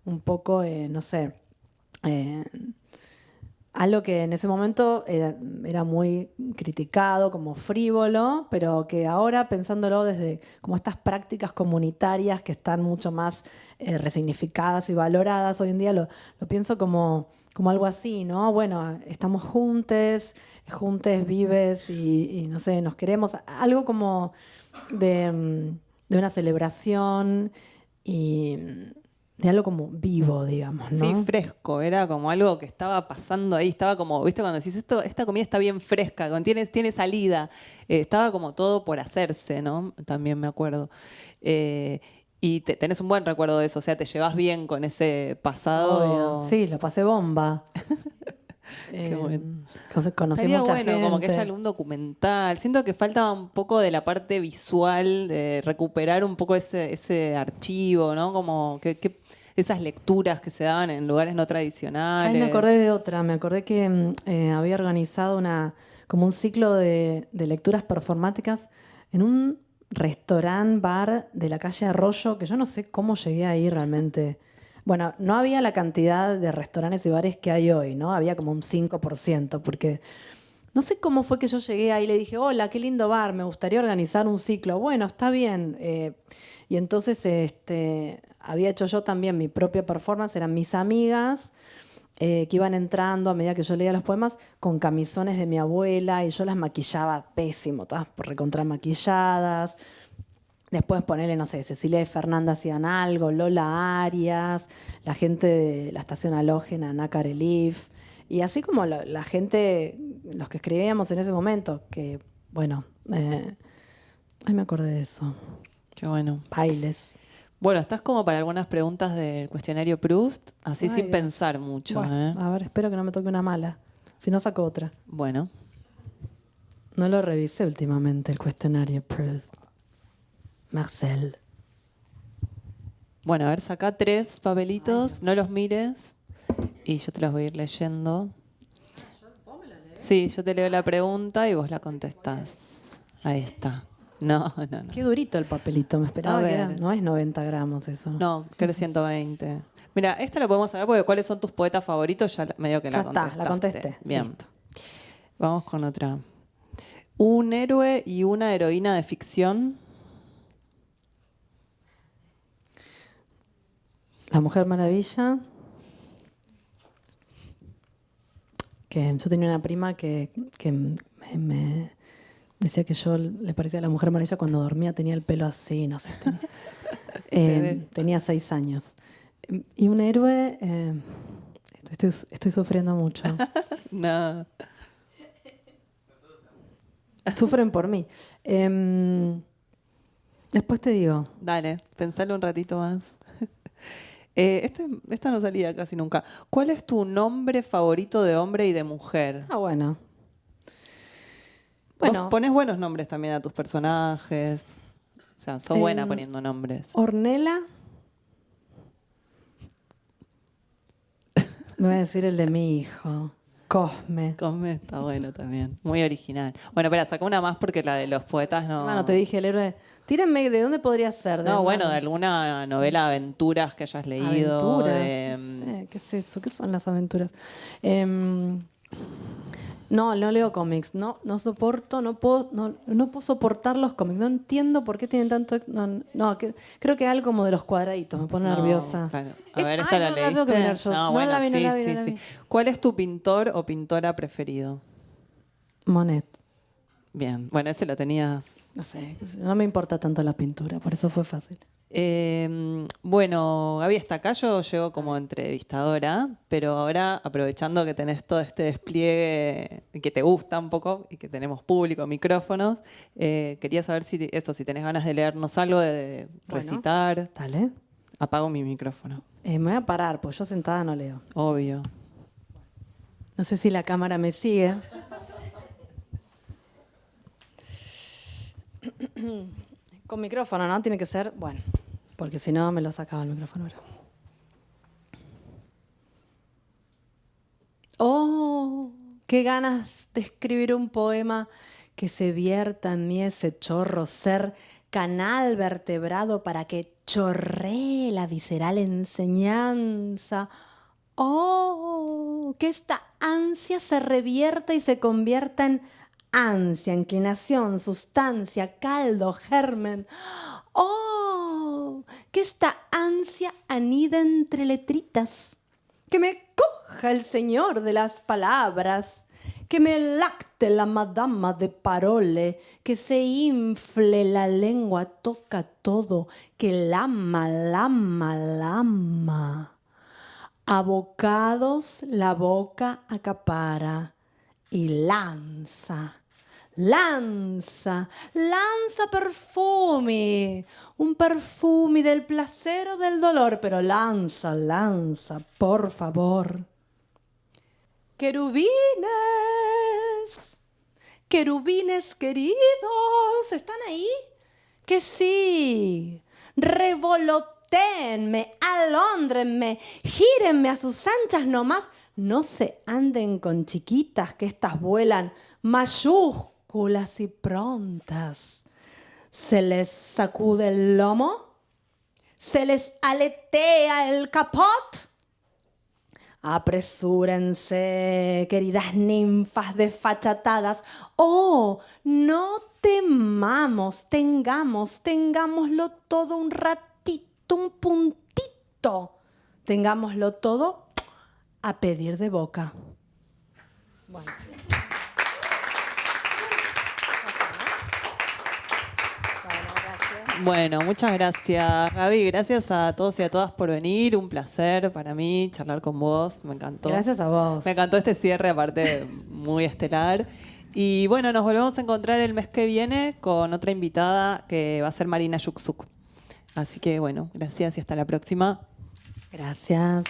un poco, no sé, algo que en ese momento era muy criticado como frívolo, pero que ahora, pensándolo desde como estas prácticas comunitarias que están mucho más resignificadas y valoradas hoy en día, lo pienso como algo así, ¿no? Bueno, estamos juntes vives y no sé, nos queremos. Algo como de una celebración y de algo como vivo, digamos, ¿no? Sí, fresco, era como algo que estaba pasando ahí, estaba como, ¿viste? Cuando decís esta comida está bien fresca, tiene salida, estaba como todo por hacerse, ¿no? También me acuerdo. Y tenés un buen recuerdo de eso, o sea, te llevas bien con ese pasado. Obvio. Sí, lo pasé bomba. Qué bueno. Conocí Estaría mucha bueno gente. como que haya algún documental. Siento que falta un poco de la parte visual, de recuperar un poco ese archivo, ¿no? Como que esas lecturas que se daban en lugares no tradicionales. Ay, me acordé de otra. Me acordé que había organizado como un ciclo de lecturas performáticas en un bar de la calle Arroyo, que yo no sé cómo llegué ahí realmente. Bueno, no había la cantidad de restaurantes y bares que hay hoy, ¿no? Había como un 5%, porque no sé cómo fue que yo llegué ahí y le dije, hola, qué lindo bar, me gustaría organizar un ciclo. Bueno, está bien. Y entonces había hecho yo también mi propia performance, eran mis amigas que iban entrando a medida que yo leía los poemas con camisones de mi abuela y yo las maquillaba pésimo, todas recontra maquilladas. Después ponerle, no sé, Cecilia y Fernanda hacían algo, Lola Arias, la gente de la estación halógena, Nácar Elif, y así como la gente, los que escribíamos en ese momento, que, bueno, ay, me acordé de eso. Qué bueno. Bailes. Bueno, estás como para algunas preguntas del cuestionario Proust, así Ay, sin Dios. pensar mucho. Bueno, a ver, espero que no me toque una mala. Si no, saco otra. Bueno. No lo revisé últimamente, el cuestionario Proust. Marcel. Bueno, a ver, saca 3 papelitos, no los mires y yo te los voy a ir leyendo. Sí, yo te leo la pregunta y vos la contestás. Ahí está. No. Qué durito el papelito, me esperaba A que era. ver. No es 90 gramos eso. No, creo que 120. Mira, esta la podemos saber porque ¿cuáles son tus poetas favoritos? Ya medio que Ya la está, contestaste. la contesté. Bien. Listo. Vamos con otra. Un héroe y una heroína de ficción. La Mujer Maravilla. Que yo tenía una prima que me decía que yo le parecía a la Mujer Maravilla cuando dormía, tenía el pelo así, no sé. Tenía 6 años. Y un héroe, estoy sufriendo mucho. No. Sufren por mí. Después te digo. Dale, pensalo un ratito más. Esta no salía casi nunca. ¿Cuál es tu nombre favorito de hombre y de mujer? Ah, bueno. Vos pones buenos nombres también a tus personajes. O sea, sos buena poniendo nombres. Ornella. Me voy a decir el de mi hijo. Cosme. Cosme está bueno también. Muy original. Bueno, espera, saca una más porque la de los poetas no. Bueno, te dije el héroe. Tírenme, ¿de dónde podría ser? No, bueno, de alguna novela de aventuras que hayas leído. Aventuras. No sé, ¿qué es eso? ¿Qué son las aventuras? No leo cómics. No soporto, no puedo soportar los cómics. No entiendo por qué tienen tanto. Creo que algo como de los cuadraditos. Me pone nerviosa. Claro. A ver, esta la leíste. La tengo que mirar yo. No, bueno, la vi, sí, no la vi, sí, no la sí. vi. ¿Cuál es tu pintor o pintora preferido? Monet. Bien, bueno, ese lo tenías. No sé, no me importa tanto la pintura, por eso fue fácil. Bueno, Gaby, hasta acá yo llego como entrevistadora, pero ahora aprovechando que tenés todo este despliegue que te gusta un poco y que tenemos público, micrófonos, quería saber si tenés ganas de leernos algo, de recitar. Dale. Apago mi micrófono. Me voy a parar, pues yo sentada no leo. Obvio. No sé si la cámara me sigue. Con micrófono, ¿no? Tiene que ser, bueno, porque si no me lo sacaba el micrófono ahora. ¡Oh! ¡Qué ganas de escribir un poema que se vierta en mí ese chorro, ser canal vertebrado para que chorree la visceral enseñanza! ¡Oh! Que esta ansia se revierta y se convierta en ansia, inclinación, sustancia, caldo, germen. ¡Oh! Que esta ansia anida entre letritas. Que me coja el señor de las palabras. Que me lacte la madama de parole. Que se infle la lengua, toca todo. Que lama. A bocados la boca acapara. Y lanza perfume, un perfume del placer o del dolor, pero lanza, por favor. Querubines queridos, ¿están ahí? Que sí, revolotéenme, alóndrenme, gírenme a sus anchas nomás. No se anden con chiquitas que estas vuelan mayúsculas y prontas. Se les sacude el lomo, se les aletea el capot. Apresúrense, queridas ninfas desfachatadas. Oh, no temamos, tengámoslo todo un ratito, un puntito. Tengámoslo todo a pedir de boca. Bueno. Bueno, muchas gracias, Gaby. Gracias a todos y a todas por venir. Un placer para mí charlar con vos. Me encantó. Gracias a vos. Me encantó este cierre, aparte muy estelar. Y bueno, nos volvemos a encontrar el mes que viene con otra invitada que va a ser Marina Yuksuk. Así que bueno, gracias y hasta la próxima. Gracias.